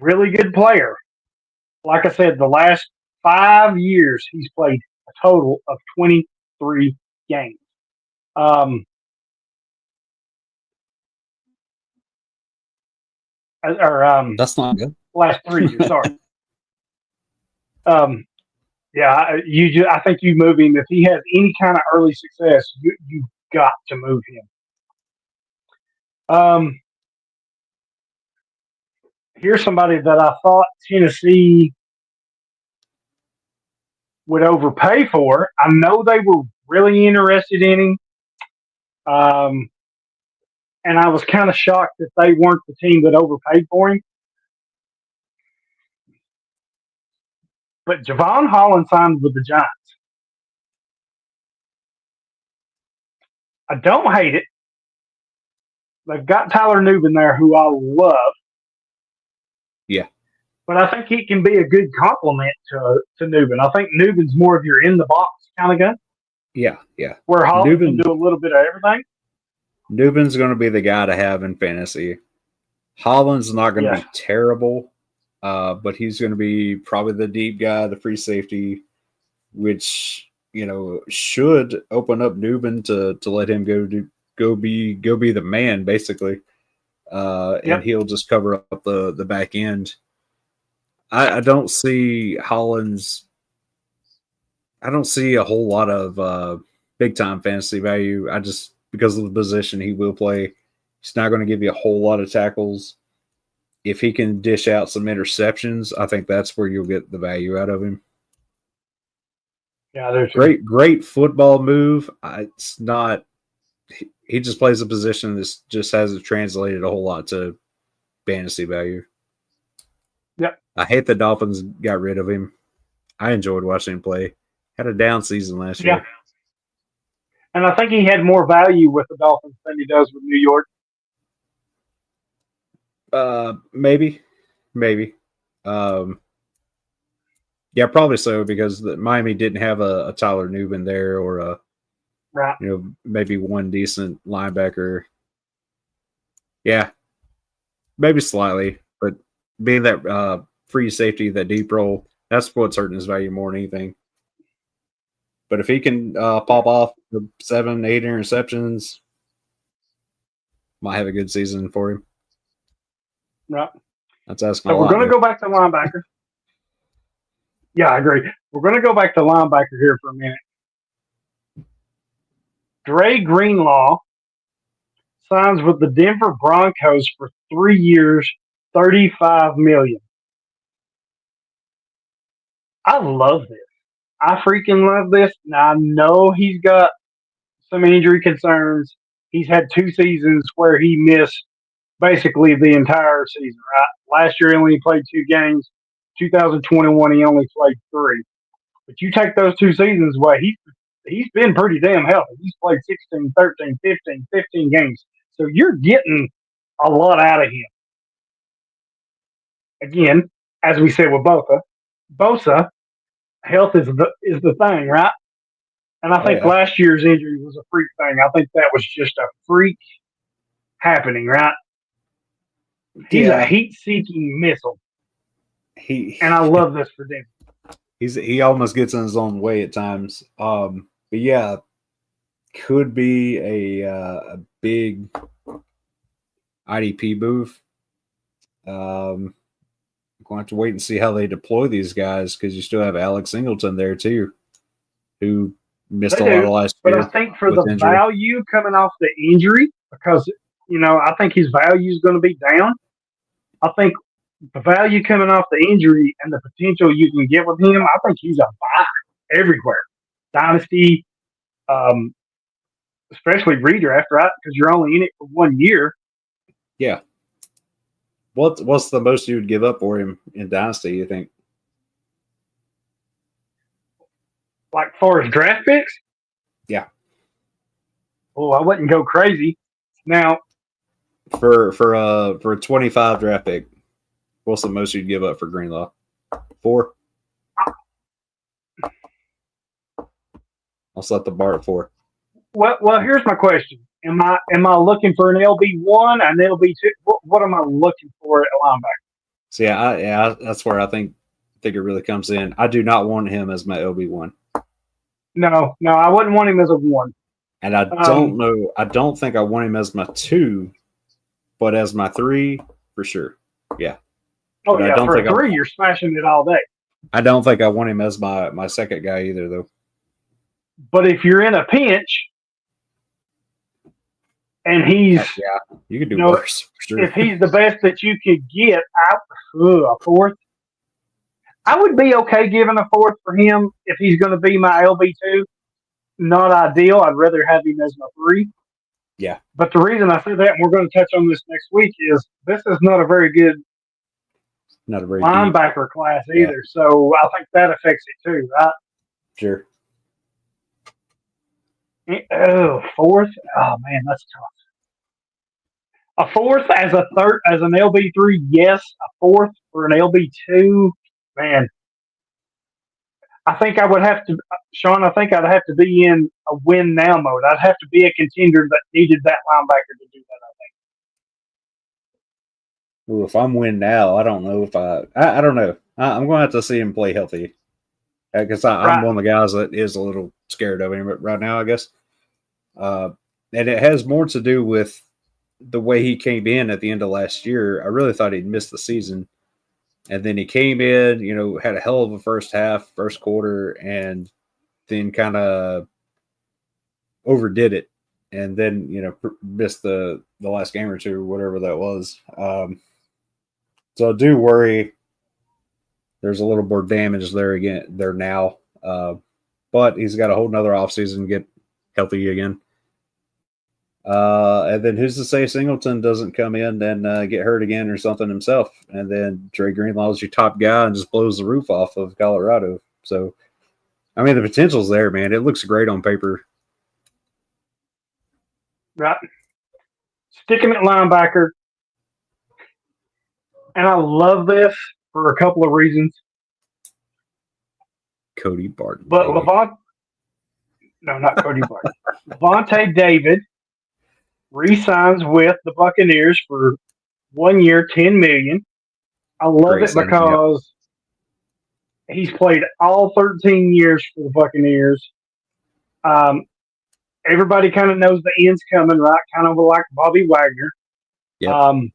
Really good player. Like I said, the last 5 years, he's played a total of 23 games. That's not good. Last 3 years, sorry. Yeah, I think you move him if he has any kind of early success. You've got to move him. Here's somebody that I thought Tennessee would overpay for. I know they were really interested in him. And I was kind of shocked that they weren't the team that overpaid for him. But Javon Holland signed with the Giants. I don't hate it. They've got Tyler Nubin there, who I love. Yeah. But I think he can be a good complement to Nubin. I think Nubin's more of your in-the-box kind of guy. Yeah, yeah. Where Holland can do a little bit of everything. Nubin's going to be the guy to have in fantasy. Holland's not going to be terrible, but he's going to be probably the deep guy, the free safety, which should open up Nubin to let him go be the man basically, and he'll just cover up the back end. I don't see Holland's. I don't see a whole lot of big time fantasy value. Because of the position he will play, he's not going to give you a whole lot of tackles. If he can dish out some interceptions, I think that's where you'll get the value out of him. Yeah, there's great football move. It's not. He just plays a position that just hasn't translated a whole lot to fantasy value. Yep. I hate the Dolphins got rid of him. I enjoyed watching him play. Had a down season last year. And I think he had more value with the Dolphins than he does with New York. Maybe. Yeah, probably so because Miami didn't have a Tyler Nubin there or maybe one decent linebacker. Yeah, maybe slightly, but being that free safety, that deep role, that's what's hurting his value more than anything. But if he can pop off the 7-8 interceptions, might have a good season for him. Right. That's asking So a we're lot. going to There. go back to linebacker. Yeah, I agree. We're going to go back to linebacker here for a minute. Dre Greenlaw signs with the Denver Broncos for 3 years, $35 million. I love this. I freaking love this. Now I know he's got some injury concerns. He's had 2 seasons where he missed basically the entire season, right? Last year he only played 2 games. 2021 he only played 3. But you take those 2 seasons away, he's been pretty damn healthy. He's played 16, 13, 15, 15 games. So you're getting a lot out of him. Again, as we said with Bosa, health is the thing, right? And I think last year's injury was a freak thing. I think that was just a freak happening, right? He's a heat-seeking missile, and I love this for Denver. He almost gets in his own way at times. But yeah, could be a big IDP move. I'm going to have to wait and see how they deploy these guys because you still have Alex Singleton there too, who missed a lot of last year. But I think for the injury. Value coming off the injury, because I think his value is going to be down. I think the value coming off the injury and the potential you can get with him, I think he's a buy everywhere. Dynasty, especially redraft, right? Because you're only in it for 1 year. Yeah. What's the most you would give up for him in Dynasty, you think? Like for his draft picks? Yeah. Oh, I wouldn't go crazy. Now for a 25 draft pick, what's the most you'd give up for Greenlaw? 4? I'll set the bar at 4. Well, here's my question. Am I looking for an LB1, an LB2? What am I looking for at linebacker? So yeah, that's where I think it really comes in. I do not want him as my LB1. No, I wouldn't want him as a 1. And I don't know. I don't think I want him as my 2, but as my 3 for sure. Yeah. Oh, but yeah. For a 3, you're smashing it all day. I don't think I want him as my second guy either, though. But if you're in a pinch, and he's you could do worse. For sure. If he's the best that you could get out, a 4th, I would be okay giving a 4th for him if he's going to be my LB2. Not ideal. I'd rather have him as my 3. Yeah. But the reason I say that, and we're going to touch on this next week, is this is not a very good linebacker class either. Yeah. So I think that affects it too, right? Sure. Oh, 4th? Oh man, that's tough. A 4th as an LB3, yes. A 4th for an LB2, man. I think I would have to, Sean. I think I'd have to be in a win now mode. I'd have to be a contender that needed that linebacker to do that. I think. Well, if I'm win now, I don't know if I don't know. I'm going to have to see him play healthy because I'm one of the guys that is a little scared of him right now, I guess. And it has more to do with the way he came in at the end of last year. I really thought he'd missed the season. And then he came in, had a hell of a first quarter, and then kind of overdid it. And then, missed the last game or two, whatever that was. So I do worry there's a little more damage there now. But he's got a whole nother offseason to get healthy again. And then who's to say Singleton doesn't come in and get hurt again or something himself, and then Dre Greenlaw is your top guy and just blows the roof off of Colorado. So, I mean, the potential's there, man. It looks great on paper. Right. Stick him at linebacker. And I love this for a couple of reasons. Cody Barton. But not Cody Barton. Levante David re-signs with the Buccaneers for 1 year, $10 million. I love it because he's played all 13 years for the Buccaneers. Everybody kind of knows the end's coming, right? Kind of like Bobby Wagner. Yep.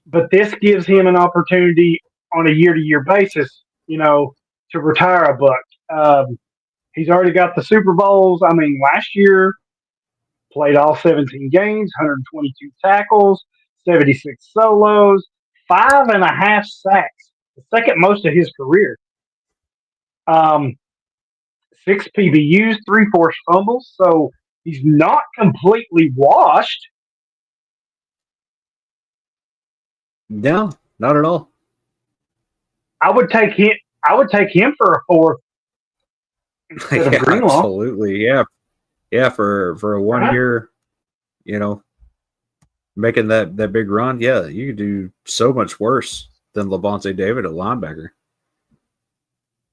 but this gives him an opportunity on a year-to-year basis, to retire a buck. He's already got the Super Bowls. I mean, last year played all 17 games, 122 tackles, 76 solos, 5.5 sacks, the second most of his career. 6 PBUs, 3 forced fumbles. So he's not completely washed. No, not at all. I would take him for a fourth instead of Greenlaw. Absolutely, yeah. For a 1 year, making that big run, yeah, you could do so much worse than Levante David at linebacker.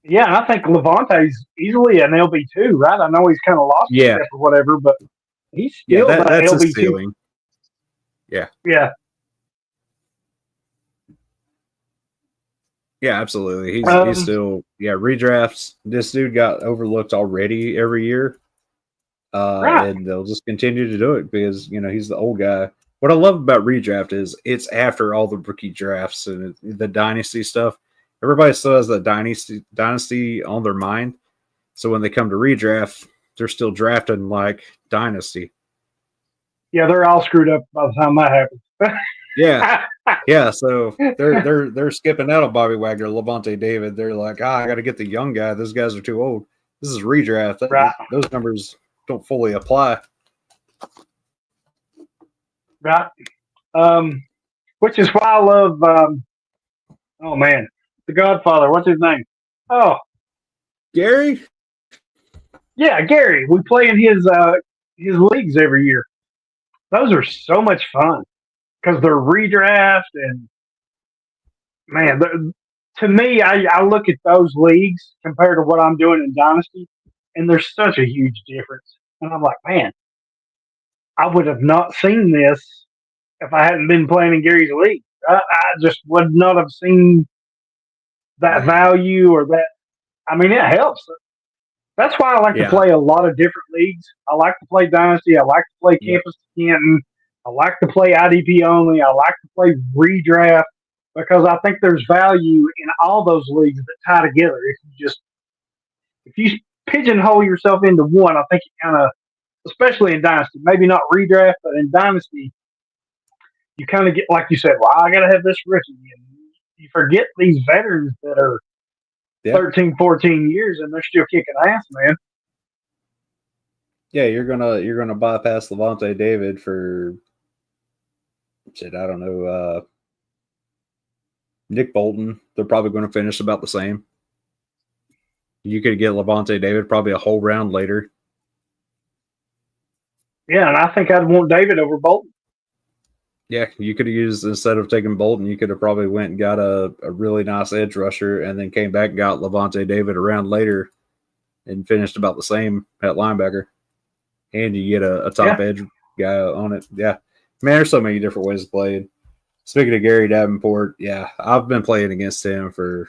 Yeah, and I think Levante's easily an LB2, right? I know he's kind of lost a step or whatever, but he's still that's LB2. a ceiling. Yeah. Yeah. Yeah, absolutely. He's still redrafts. This dude got overlooked already every year. And they'll just continue to do it because he's the old guy. What I love about redraft is it's after all the rookie drafts and the dynasty stuff. Everybody still has that dynasty on their mind. So when they come to redraft, they're still drafting like dynasty. Yeah, they're all screwed up by the time that happens. Yeah. So they're skipping out on Bobby Wagner, Levante David. They're like, I got to get the young guy. Those guys are too old. This is redraft. Right. Those numbers don't fully apply. Right. Which is why I love. Oh man, The Godfather. What's his name? Oh, Gary. Yeah, Gary. We play in his leagues every year. Those are so much fun because they're redraft and man, to me, I look at those leagues compared to what I'm doing in Dynasty, and there's such a huge difference. And I'm like, man, I would have not seen this if I hadn't been playing in Gary's league. I just would not have seen that value or that. I mean, it helps. That's why I like to play a lot of different leagues. I like to play Dynasty. I like to play Campus to Canton. I like to play IDP only. I like to play redraft because I think there's value in all those leagues that tie together. If you pigeonhole yourself into one, I think you kind of, especially in Dynasty, maybe not redraft, but in Dynasty, you kind of get, like you said, well, I got to have this rookie. And you forget these veterans that are 13, 14 years and they're still kicking ass, man. Yeah, you're gonna bypass Levante David for I don't know, Nick Bolton. They're probably going to finish about the same. You could get Levante David probably a whole round later. Yeah, and I think I'd want David over Bolton. Yeah, you could have used, instead of taking Bolton, you could have probably went and got a really nice edge rusher and then came back and got Levante David a round later and finished about the same at linebacker. And you get a top edge guy on it. Yeah. Man, there's so many different ways to play it. Speaking of Gary Davenport, I've been playing against him for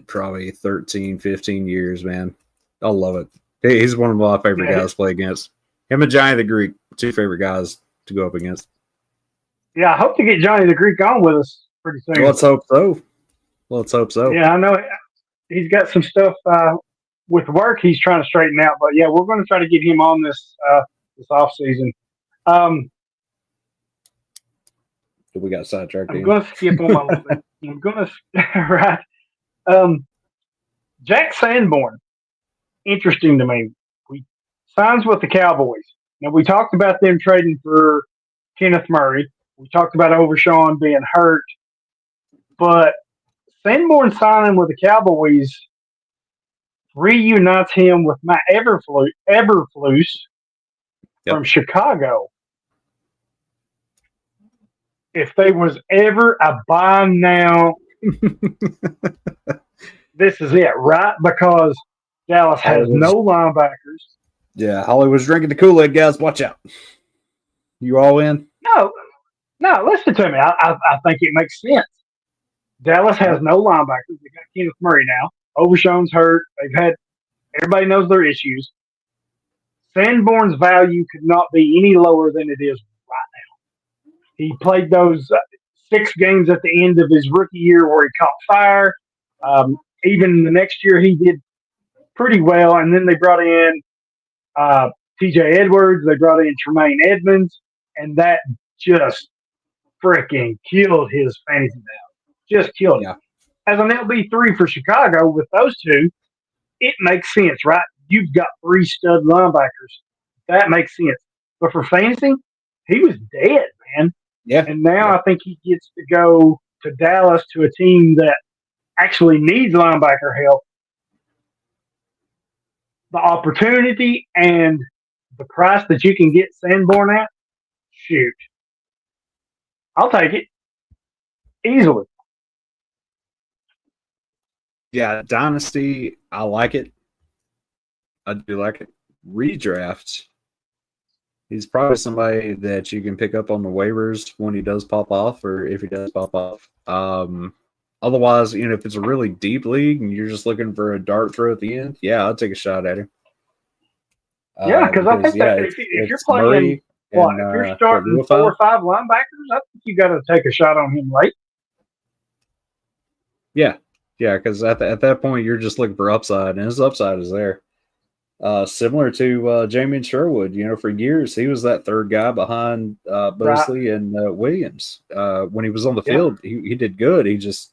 probably 13, 15 years, man. I love it. He's one of my favorite guys to play against. Him and Johnny the Greek, 2 favorite guys to go up against. Yeah, I hope to get Johnny the Greek on with us pretty soon. Let's hope so. Yeah, I know he's got some stuff with work he's trying to straighten out, but yeah, we're going to try to get him on this off season. We got sidetracked. I'm going to skip on my little bit. I'm going to Jack Sanborn, interesting to me. We signs with the Cowboys. Now, we talked about them trading for Kenneth Murray. We talked about Overshawn being hurt. But Sanborn signing with the Cowboys reunites him with Matt Eberflus from Chicago. If there was ever a buy now, this is it, right? Because Dallas has no linebackers. Yeah, Hollywood's drinking the Kool-Aid, guys. Watch out. You all in? No, listen to me. I think it makes sense. Dallas has no linebackers. They got Kenneth Murray now. Overshown's hurt. Everybody knows their issues. Sanborn's value could not be any lower than it is right now. He played those 6 games at the end of his rookie year where he caught fire. Even the next year, he did pretty well. And then they brought in TJ Edwards. They brought in Tremaine Edmonds. And that just freaking killed his fantasy value. Just killed it. As an LB3 for Chicago with those two, it makes sense, right? You've got 3 stud linebackers. That makes sense. But for fantasy, he was dead, man. Yeah. And now I think he gets to go to Dallas to a team that actually needs linebacker help. The opportunity and the price that you can get Sanborn at, shoot. I'll take it. Easily. Yeah, Dynasty, I like it. I do like it. Redraft, he's probably somebody that you can pick up on the waivers when he does pop off, or if he does pop off. Otherwise, if it's a really deep league and you're just looking for a dart throw at the end, yeah, I'll take a shot at him. Because I think that if you're playing, if you're starting 4 or 5 linebackers, I think you got to take a shot on him late. Yeah, because at that point you're just looking for upside, and his upside is there. Similar to Jamin Sherwood, for years he was that third guy behind Mosley and Williams. When he was on the field, he did good. He just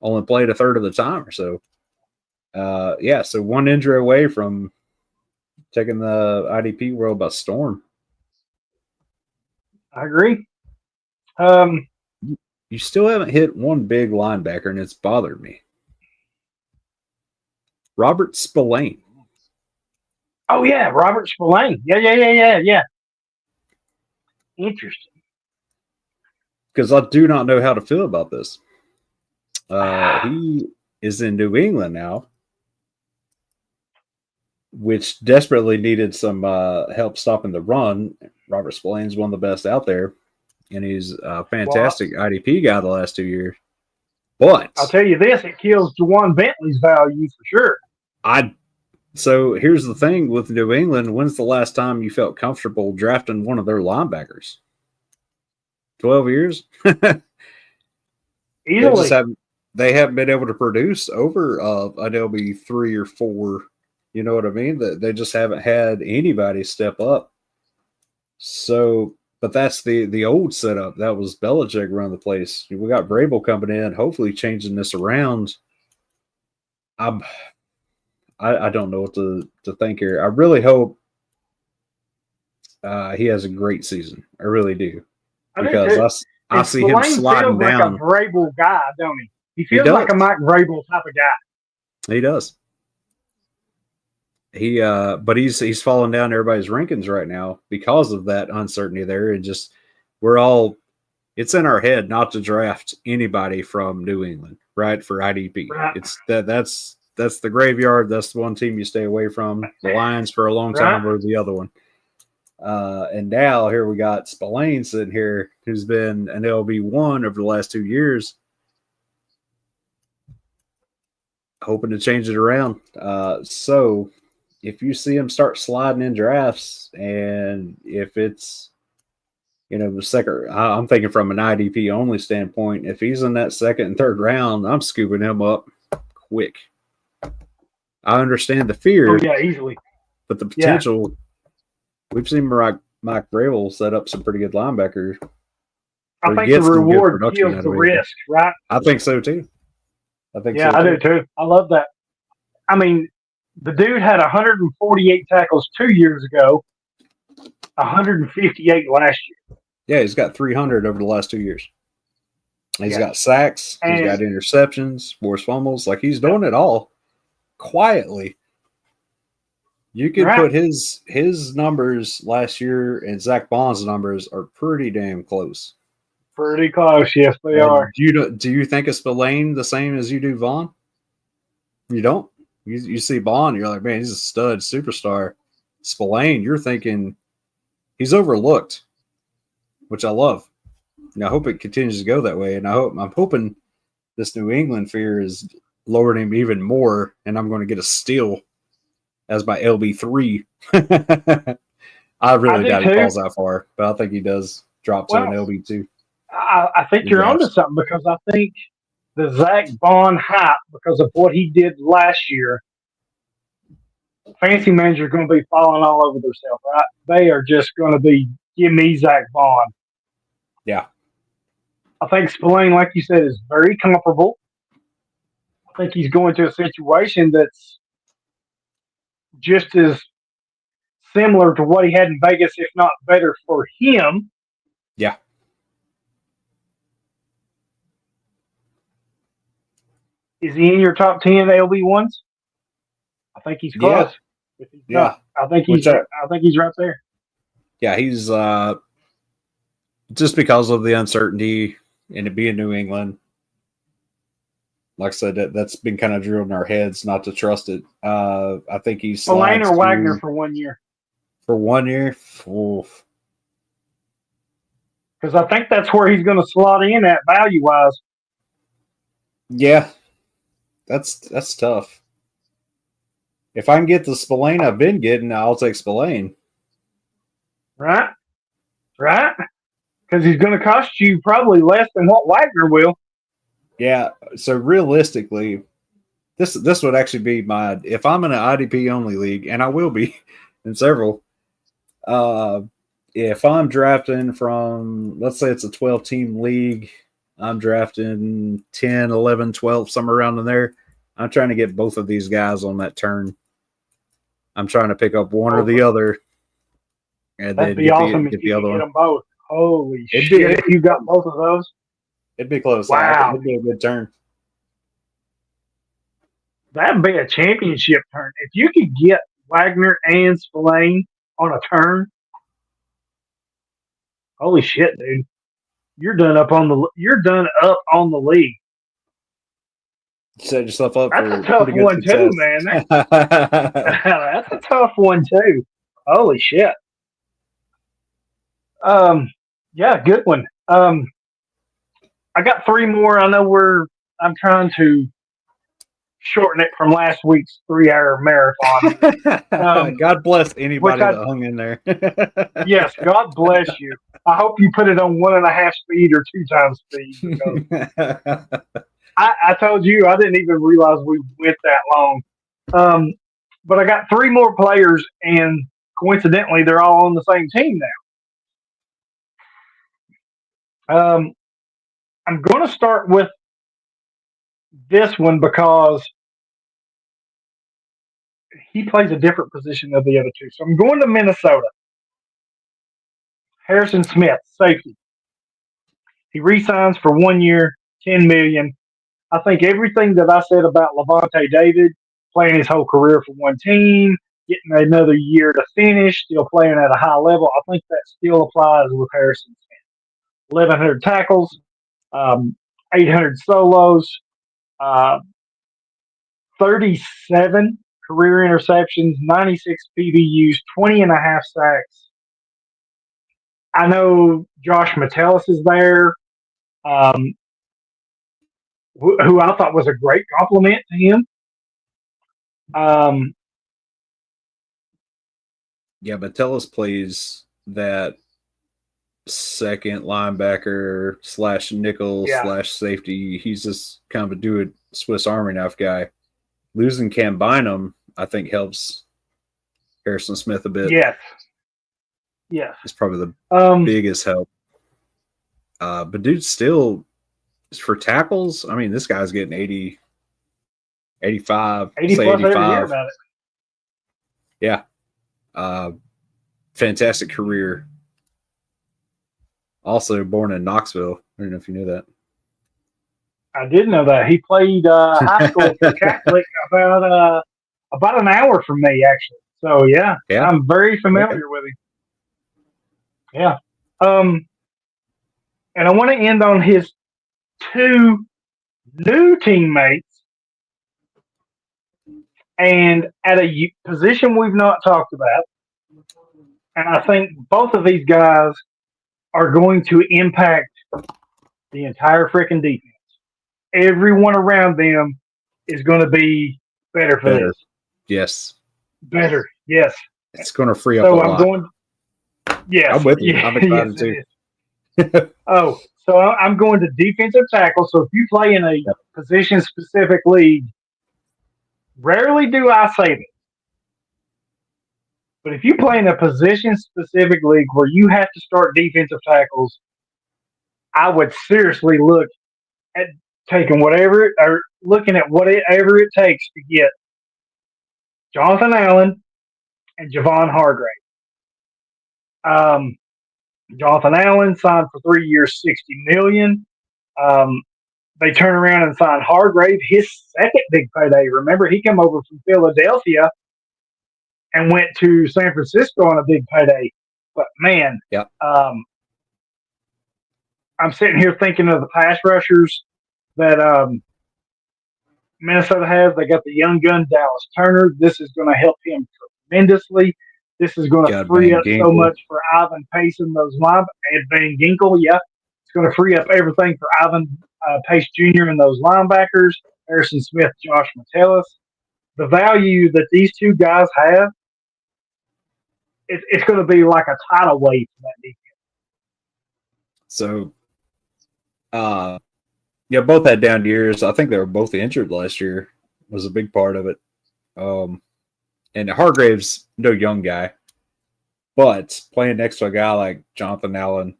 only played a third of the time or so. So one injury away from taking the IDP world by storm. I agree. You still haven't hit one big linebacker, and it's bothered me. Robert Spillane. Oh, yeah, Robert Spillane. Yeah. Interesting. Because I do not know how to feel about this. He is in New England now, which desperately needed some help stopping the run. Robert Spillane's one of the best out there, and he's a fantastic IDP guy the last 2 years. But I'll tell you this, it kills Juwan Bentley's value for sure. So here's the thing with New England. When's the last time you felt comfortable drafting one of their linebackers? 12 years? Easily. They haven't been able to produce over an LB3 or 4. You know what I mean? They just haven't had anybody step up. So, but that's the old setup. That was Belichick run the place. We got Vrabel coming in, hopefully changing this around. I don't know what to think here. I really hope he has a great season. I really do. Because I see him sliding down. He feels like a Vrabel guy, don't he? He feels like a Mike Vrabel type of guy. He does. But he's falling down everybody's rankings right now because of that uncertainty there. And just it's in our head not to draft anybody from New England, right? For IDP. Right. It's that's the graveyard. That's the one team you stay away from. The Lions for a long time were the other one. And now here we got Spillane sitting here, who's been an LB1 over the last 2 years, hoping to change it around. So if you see him start sliding in drafts, and if it's the second, I'm thinking from an IDP only standpoint, if he's in that second and third round, I'm scooping him up quick. I understand the fear. Oh, yeah, easily. But the potential, we've seen Mike Vrabel set up some pretty good linebackers. I think the reward kills the risk, right? I think so, too. I do, too. I love that. I mean, the dude had 148 tackles 2 years ago, 158 last year. Yeah, he's got 300 over the last 2 years. He's got sacks. He's got interceptions, forced fumbles. Like, he's doing it all quietly. You could put his numbers last year and Zach Bond's numbers are pretty damn close. Pretty close, yes, they are. Do you think of Spillane the same as you do Vaughn? You don't? You see Bond, you're like, man, he's a stud, superstar. Spillane, you're thinking he's overlooked, which I love. And I hope it continues to go that way. And I'm hoping this New England fear is lowering him even more, and I'm going to get a steal as my LB3. I really doubt he falls that far, but I think he does drop to an LB2. I think you're onto something, because I think the Zach Bond hype, because of what he did last year, fantasy managers are going to be falling all over themselves, right? They are just going to be, give me Zach Bond. Yeah. I think Spillane, like you said, is very comparable. I think he's going to a situation that's just as similar to what he had in Vegas, if not better for him. Yeah. Is he in your top 10 LB1s? I think he's close. If he's not, I think he's right there. Yeah, he's just because of the uncertainty and it being New England. Like I said, that's been kind of drilled in our heads not to trust it. I think he's Spillane or Wagner for 1 year. For 1 year, because I think that's where he's going to slot in at value wise. Yeah, that's tough. If I can get the Spillane I've been getting, I'll take Spillane. Right? Because he's going to cost you probably less than what Wagner will. Yeah. So realistically, this would actually be my, if I'm in an IDP only league, and I will be in several. If I'm drafting from, let's say it's a 12-team league, I'm drafting 10, 11, 12, somewhere around in there. I'm trying to get both of these guys on that turn. I'm trying to pick up one or the other, and that'd then be awesome if get you the other could one. get them both. Holy shit! If you got both of those, it'd be close. Wow, it'd be a good turn. That'd be a championship turn if you could get Wagner and Spillane on a turn. Holy shit, dude! You're done up on the league. Set yourself up. That's for a tough one too, man. That's a tough one too. Holy shit. Yeah, good one. I got 3 more. I know I'm trying to shorten it from last week's 3-hour marathon. God bless anybody that hung in there. Yes, God bless you. I hope you put it on 1.5 speed or 2 times speed. Because I told you I didn't even realize we went that long. But I got 3 more players, and coincidentally, they're all on the same team now. I'm going to start with this one because he plays a different position than the other 2. So I'm going to Minnesota. Harrison Smith, safety. He re-signs for 1 year, $10 million. I think everything that I said about Levante David, playing his whole career for one team, getting another year to finish, still playing at a high level, I think that still applies with Harrison Smith. 1,100 tackles, 800 solos, 37 career interceptions, 96 PBUs, 20.5 sacks. I know Josh Metellus is there, who I thought was a great compliment to him. Yeah, Metellus plays that second linebacker / nickel / safety. He's just kind of a do-it Swiss Army knife guy. Losing Cam Bynum, I think, helps Harrison Smith a bit. Yes. It's probably the biggest help. But dude, still, for tackles, I mean, this guy's getting 80, 85, 80 say plus 85. every year about it. Yeah. Fantastic career. Also born in Knoxville. I don't know if you knew that. I did know that. He played high school for Catholic about an hour from me, actually. So, yeah. I'm very familiar with him. Yeah. And I want to end on his 2 new teammates, and at a position we've not talked about. And I think both of these guys are going to impact the entire freaking defense. Everyone around them is going to be better for this. Yes. Better. Yes. It's going to free up a lot. Yes. I'm with you. Yeah, I'm excited too. Oh, so I'm going to defensive tackle. So if you play in a position specific league, rarely do I say this, but if you play in a position specific league where you have to start defensive tackles, I would seriously look at taking whatever or looking at whatever it takes to get Jonathan Allen and Javon Hargrave. Um, Jonathan Allen signed for 3 years, $60 million. They turn around and sign Hargrave, his second big payday. Remember, he came over from Philadelphia and went to San Francisco on a big payday. But man, Yep. I'm sitting here thinking of the pass rushers that Minnesota has. They got the young gun Dallas Turner. This is going to help him tremendously. This is going to free Van up so Ginkel. much for Ivan Pace and those and Van Ginkel. Yeah, it's going to free up everything for Ivan Pace Jr. and those linebackers. Harrison Smith, Josh Metellus. The value that these two guys have, it's going to be like a tidal wave for that defense. So, both had down years. I think they were both injured last year. Was a big part of it. And Hargrave's no young guy, but playing next to a guy like Jonathan Allen,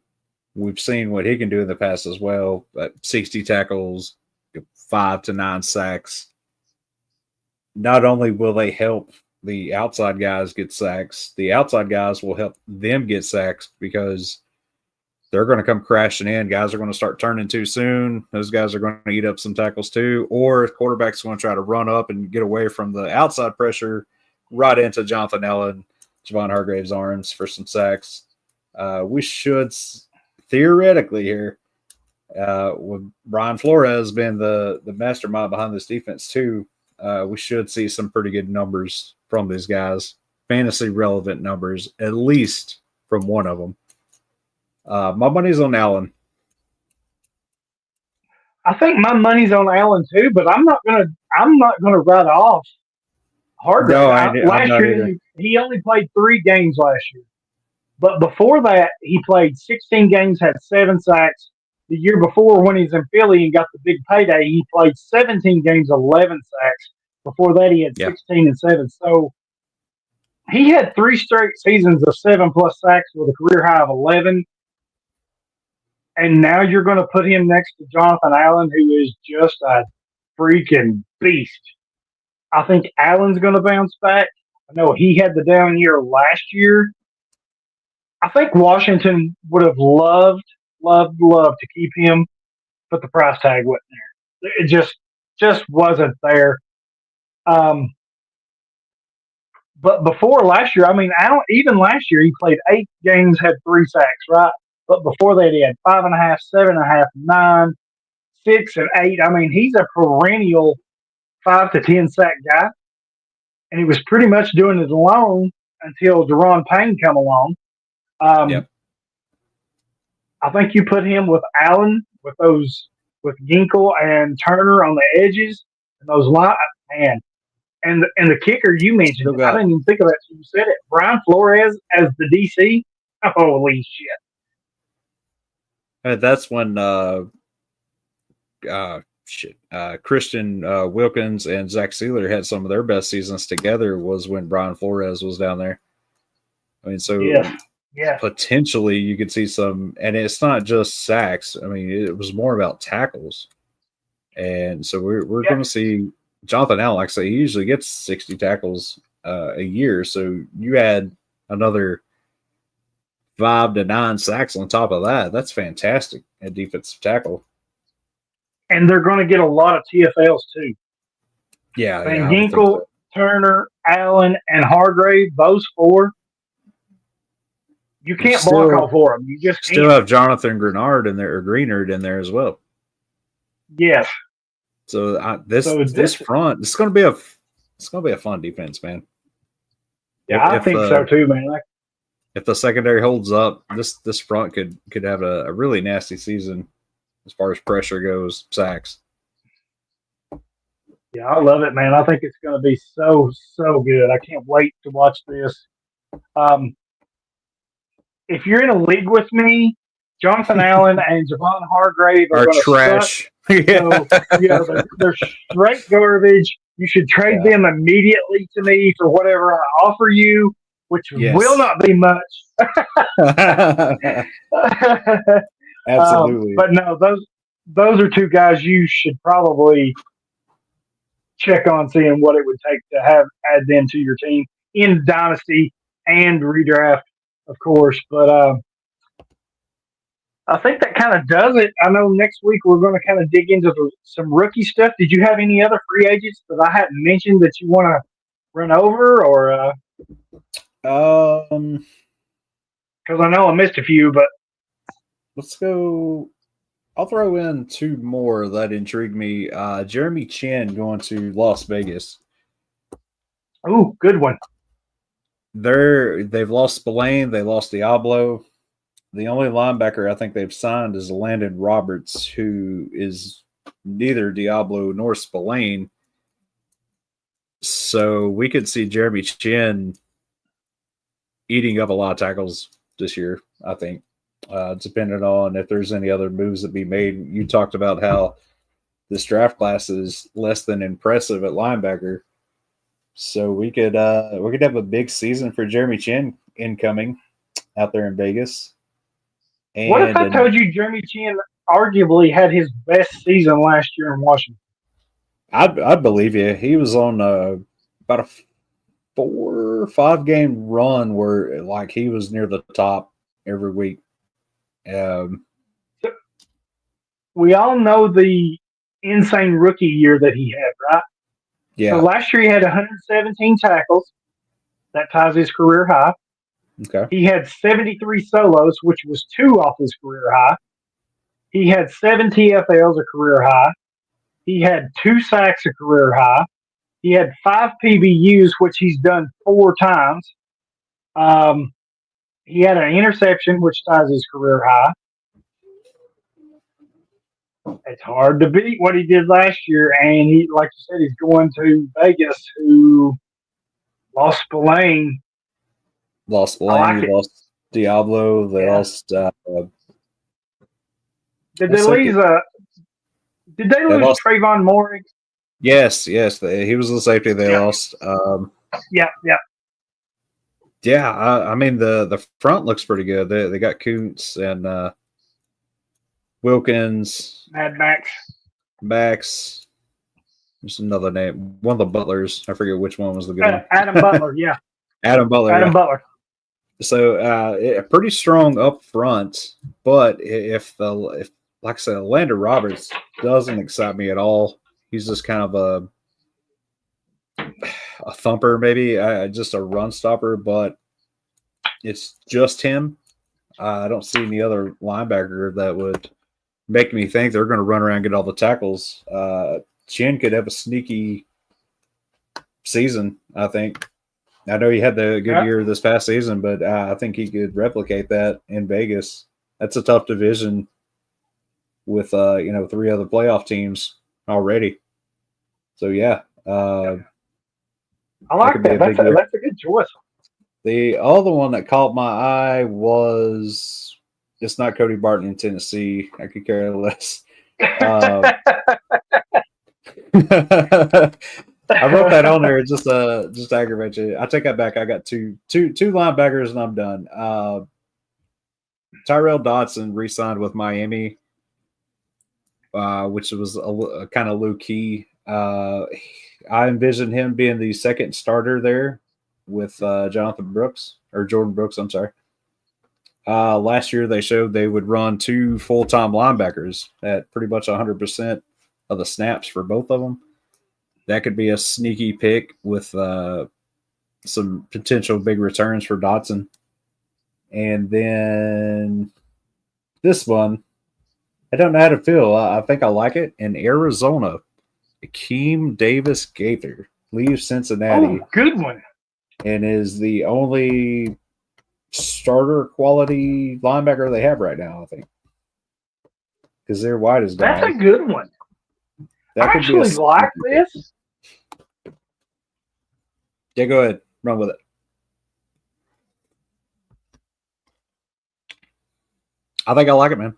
we've seen what he can do in the past as well. 60 tackles, 5 to 9 sacks. Not only will they help the outside guys get sacks, the outside guys will help them get sacks because they're going to come crashing in. Guys are going to start turning too soon. Those guys are going to eat up some tackles too. Or quarterbacks are going to try to run up and get away from the outside pressure right into Jonathan Allen, Javon Hargrave's arms for some sacks. We should theoretically here, with Brian Flores being the mastermind behind this defense too, we should see some pretty good numbers from these guys, fantasy relevant numbers, at least from one of them. My money's on Allen. I think my money's on Allen too, but I'm not gonna write off Hargrave. No, last year he only played 3 games last year, but before that he played 16 games, had 7 sacks. The year before, when he's in Philly and got the big payday, he played 17 games, 11 sacks. Before that, he had 16 and 7. So he had 3 straight seasons of 7+ sacks with a career high of 11. And now you're going to put him next to Jonathan Allen, who is just a freaking beast. I think Allen's going to bounce back. I know he had the down year last year. I think Washington would have loved to keep him, but the price tag wasn't there. It just wasn't there. But before last year, I mean, Allen, even last year, he played 8 games, had 3 sacks, right? But before that, he had 5.5, 7.5, 9, 6, and 8. I mean, he's a perennial 5 to 10 sack guy, and he was pretty much doing it alone until Daron Payne come along. I think you put him with Allen, with Ginkel and Turner on the edges, and those man. And the kicker you mentioned, I didn't even think of that until you said it. Brian Flores as the DC. Holy shit! That's when Christian Wilkins and Zach Sealer had some of their best seasons together. Was when Brian Flores was down there. I mean, so potentially you could see some, and it's not just sacks. I mean, it was more about tackles, and so we're going to see Jonathan Allen. Like I say, he usually gets 60 tackles a year. So you add another 5 to 9 sacks on top of that. That's fantastic at defensive tackle. And they're going to get a lot of TFLs too. Yeah. Van Ginkel, Turner, Allen, and Hargrave, those 4. You can't block all 4 of them. You just still have Jonathan Greenard in there, or Greenard in there as well. Yes. So this front, it's going to be a fun defense, man. Yeah, I think so too, man. If the secondary holds up, this front could have a really nasty season as far as pressure goes, sacks. Yeah, I love it, man. I think it's going to be so good. I can't wait to watch this. If you're in a league with me, Jonathan Allen and Javon Hargrave are Are going to suck. trash. Yeah. So, they're straight garbage. You should trade them immediately to me for whatever I offer you, which will not be much. Absolutely. But no, those are two guys you should probably check on, seeing what it would take to add them to your team in dynasty and redraft, of course. But I think that kind of does it. I know next week we're going to kind of dig into some rookie stuff. Did you have any other free agents that I hadn't mentioned that you want to run over, or? Because I know I missed a few, but let's go. I'll throw in two more that intrigue me. Jeremy Chin going to Las Vegas. Oh, good one. They've lost Spillane. They lost Diablo. The only linebacker I think they've signed is Landon Roberts, who is neither Diablo nor Spillane. So we could see Jeremy Chin eating up a lot of tackles this year, I think, depending on if there's any other moves that be made. You talked about how this draft class is less than impressive at linebacker. So we could have a big season for Jeremy Chin incoming out there in Vegas. And what if I told you Jeremy Chin arguably had his best season last year in Washington? I'd believe you. He was on about a 4 or 5 game run where like he was near the top every week. We all know the insane rookie year that he had, right? Yeah. So last year he had 117 tackles. That ties his career high. Okay. He had 73 solos, which was 2 off his career high. He had 7 TFLs, a career high. He had 2 sacks, a career high. He had 5 PBUs, which he's done 4 times. He had an interception, which ties his career high. It's hard to beat what he did last year, and he, like you said, he's going to Vegas, who lost Spillane. Lost Spillane, lost Diablo. They lost. Did they lose? Did they lose Trayvon Moore? Yes. He was the safety they lost. Yeah. I mean the front looks pretty good. They got Kuntz and Wilkins, Mad Max. There's another name. One of the Butlers. I forget which one was the good one. Adam Butler. Yeah. Adam Butler. Adam Butler. So pretty strong up front, but if like I said, Landon Roberts doesn't excite me at all. He's just kind of a thumper, maybe just a run stopper, but it's just him. I don't see any other linebacker that would make me think they're going to run around and get all the tackles. Chin could have a sneaky season, I think. I know he had the good year this past season, but I think he could replicate that in Vegas. That's a tough division with 3 other playoff teams already. So yeah, I like that. That's a good choice. The other one that caught my eye was it's not Cody Barton in Tennessee. I could care less. I wrote that on there just to aggravate you. I take that back. I got two linebackers and I'm done. Tyrell Dodson re-signed with Miami, which was a kind of low key. I envisioned him being the second starter there with Jordan Brooks. I'm sorry. Last year they showed they would run 2 full-time linebackers at pretty much 100% of the snaps for both of them. That could be a sneaky pick with some potential big returns for Dotson. And then this one, I don't know how to feel. I think I like it. In Arizona, Akeem Davis Gaither leaves Cincinnati. Oh, good one. And is the only starter quality linebacker they have right now, I think. Because their wide is gone. That's a good one. I actually like this. Yeah, go ahead. Run with it. I think I like it, man.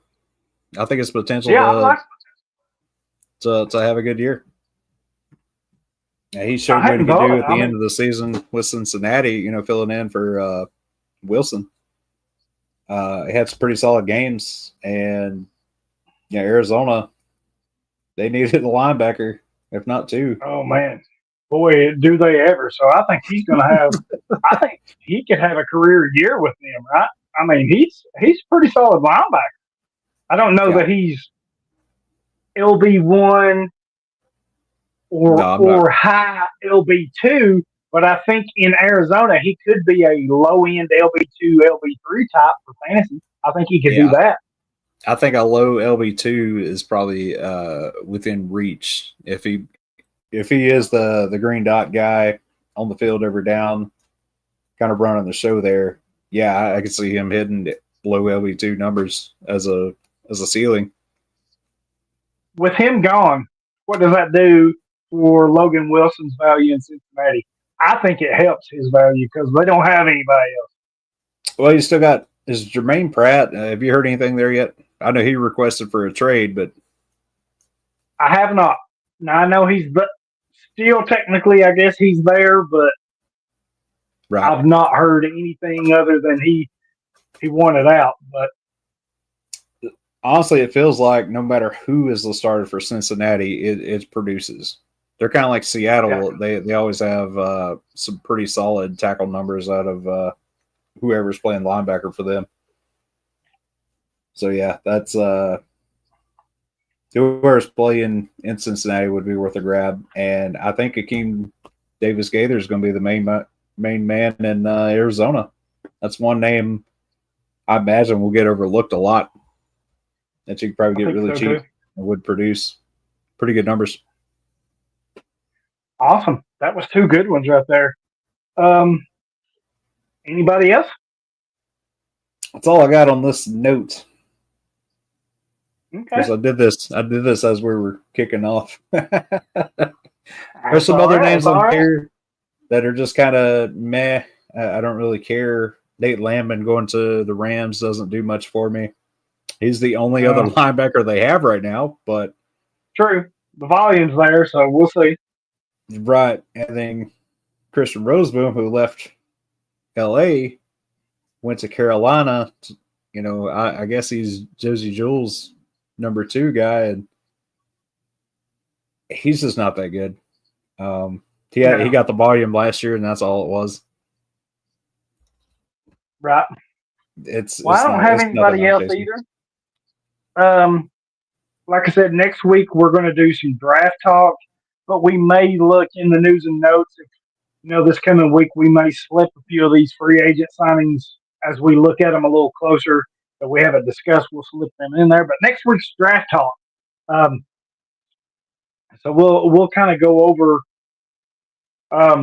I think it's potential Yeah, I like. to have a good year. Yeah, he I showed what he hadn't could thought do of at it. the I end mean, of the season with Cincinnati, filling in for Wilson. He had some pretty solid games, and Arizona, they needed a linebacker, if not two. oh man, boy, do they ever! So I think he's going to have. I think he could have a career year with them, right? I mean, he's a pretty solid linebacker. I don't know Yeah, that he's LB1 no, I'm not. or high LB2, but I think in Arizona he could be a low end LB2, LB3 type for fantasy. I think he could do Yeah, that. I think a low LB2 is probably within reach if he is the green dot guy on the field every down, kind of running the show there. Yeah, I could see him hitting low LB2 numbers as a ceiling. With him gone, what does that do for Logan Wilson's value in Cincinnati? I think it helps his value because they don't have anybody else. Well, you still got is Jermaine Pratt. Have you heard anything there yet? I know he requested for a trade, but I have not. Now I know he's still technically, I guess he's there, but right. I've not heard anything other than he wanted out. But Honestly, it feels like no matter who is the starter for Cincinnati, it produces. They're kind of like yeah, Seattle. They always have some pretty solid tackle numbers out of whoever's playing linebacker for them. So yeah, that's whoever's playing in Cincinnati would be worth a grab. And I think Akeem Davis Gaither is going to be the main man in Arizona. That's one name I imagine will get overlooked a lot. That you could probably I get think really so cheap too. and would produce pretty good numbers. Awesome. That was two good ones right there. Um, Anybody else? That's all I got on this note. Okay. Because I did this as we were kicking off. There's That's some all other right. names That's all on right. here that are just kind of meh. I don't really care. Nate Landman going to the Rams doesn't do much for me. He's the only other Uh, linebacker they have right now, but True. The volume's there, so we'll see. right. And then Christian Roseboom, who left LA, went to Carolina. I guess he's Josie Jules' number 2 guy, and he's just not that good. He No. got the volume last year, and that's all it was. Right. It's Well, I it's don't not have it's nothing anybody I'm else chasing. either. Like I said, next week we're going to do some draft talk, but we may look in the news and notes. If, this coming week we may slip a few of these free agent signings as we look at them a little closer that we haven't discussed. We'll slip them in there. But next week's draft talk. Um, so we'll kind of go over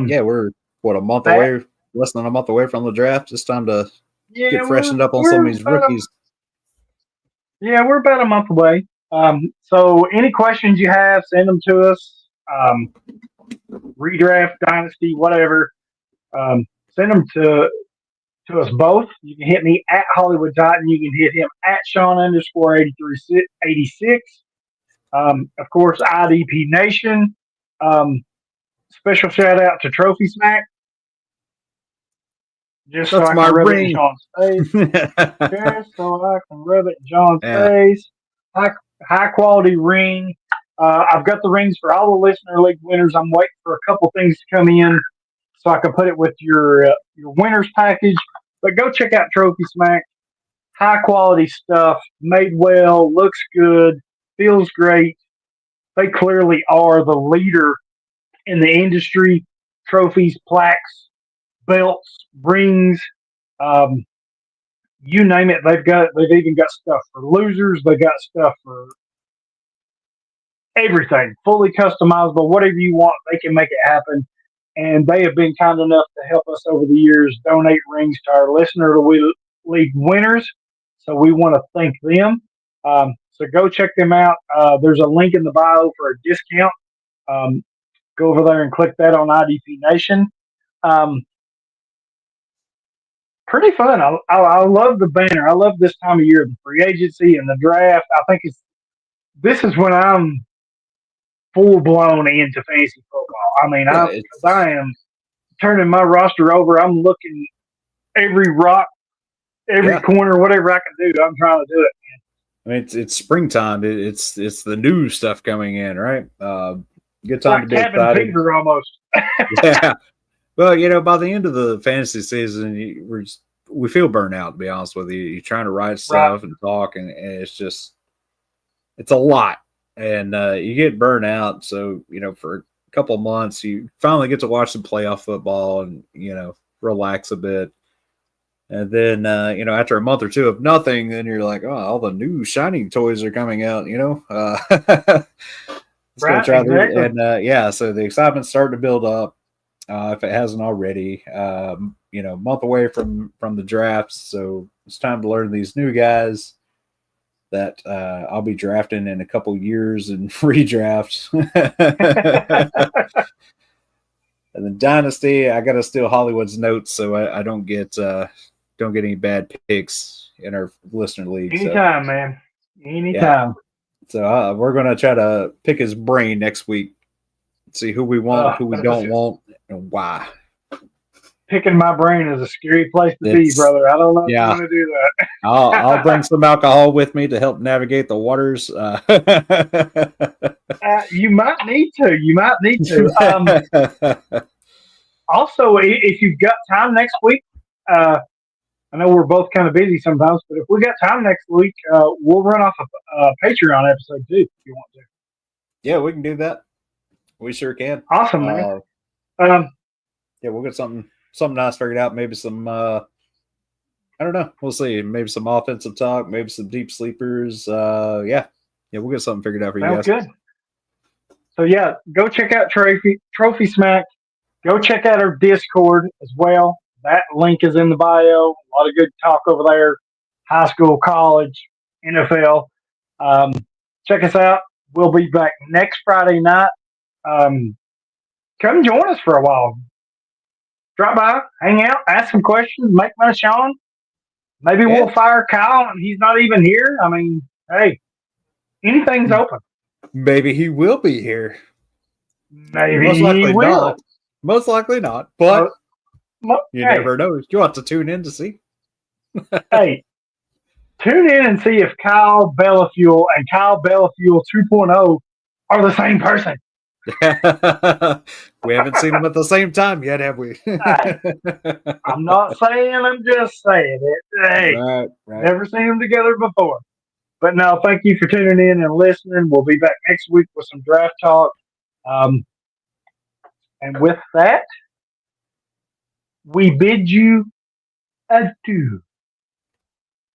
Yeah, we're a month that. away, less than a month away from the draft. It's time to Yeah, get freshened up on some of these rookies. We're about a month away. So any questions you have, send them to us. Redraft, dynasty, whatever. Send them to us both. You can hit me at Hollywood Titan. You can hit him at Sean _ 8386. Of course, IDP Nation. Special shout out to Trophy Smack. Just so That's I my can rub it in ring. Sean's face. Just so I can rub it in John's Yeah. face. High quality ring. I've got the rings for all the listener league winners. I'm waiting for a couple things to come in so I can put it with your winners package. But go check out Trophy Smack. High quality stuff, made well, looks good, feels great. They clearly are the leader in the industry. Trophies, plaques, belts, rings. Um, you name it, they've even got stuff for losers, they got stuff for everything, fully customizable, whatever you want, they can make it happen. And they have been kind enough to help us over the years donate rings to our listener league winners. So we want to thank them. So go check them out. There's a link in the bio for a discount. Go over there and click that on IDP Nation. pretty fun. I love the banner. I love this time of year, the free agency and the draft. I think this is when I'm full blown into fantasy football. I mean, Yeah, I am turning my roster over. I'm looking every rock, every corner, whatever I can do. I'm trying to do it. I mean, it's springtime. It's the new stuff coming in, right? Good time to be cabin excited. fever almost. Yeah. Well, by the end of the fantasy season, we feel burnt out. To be honest with you, you're trying to write stuff and talk, and it's a lot, and you get burnt out. So for a couple of months, you finally get to watch some playoff football and relax a bit. And then, after a month or two of nothing, then you're like, oh, all the new shining toys are coming out, Right, exactly. And, so the excitement's starting to build up, if it hasn't already. Month away from the drafts, so it's time to learn these new guys that I'll be drafting in a couple years and redraft. And then Dynasty, I got to steal Hollywood's notes so I don't get any bad picks in our listener league. Anytime, man. Anytime. Yeah. So we're going to try to pick his brain next week. See who we want, who we don't want, and why. Picking my brain is a scary place to be, brother. I don't know if you want to do that. I'll bring some alcohol with me to help navigate the waters. You might need to. Also, if you've got time next week, I know we're both kind of busy sometimes, but if we got time next week, we'll run off a Patreon episode too, if you want to. Yeah, we can do that. We sure can. Awesome, man. Yeah, we'll get something nice figured out. Maybe some, I don't know. We'll see. Maybe some offensive talk. Maybe some deep sleepers. Yeah, we'll get something figured out for you guys. Sounds good. So yeah, go check out Trophy Smack. Go check out our Discord as well. That link is in the bio. A lot of good talk over there. High school, college, NFL. Check us out. We'll be back next Friday night. Come join us for a while. Drop by, hang out, ask some questions, make fun of Sean. Maybe we'll fire Kyle and he's not even here. I mean, hey, anything's open. Maybe he will be here. Maybe most likely he will. Not. Most likely not, but you never know. You want to tune in to see. Hey, tune in and see if Kyle Bellafuel and Kyle Bellafuel 2.0 are the same person. We haven't seen them at the same time yet, have we? I'm not saying, I'm just saying it. Hey, right. Never seen them together before. But no, thank you for tuning in and listening. We'll be back next week with some draft talk. And with that, we bid you adieu.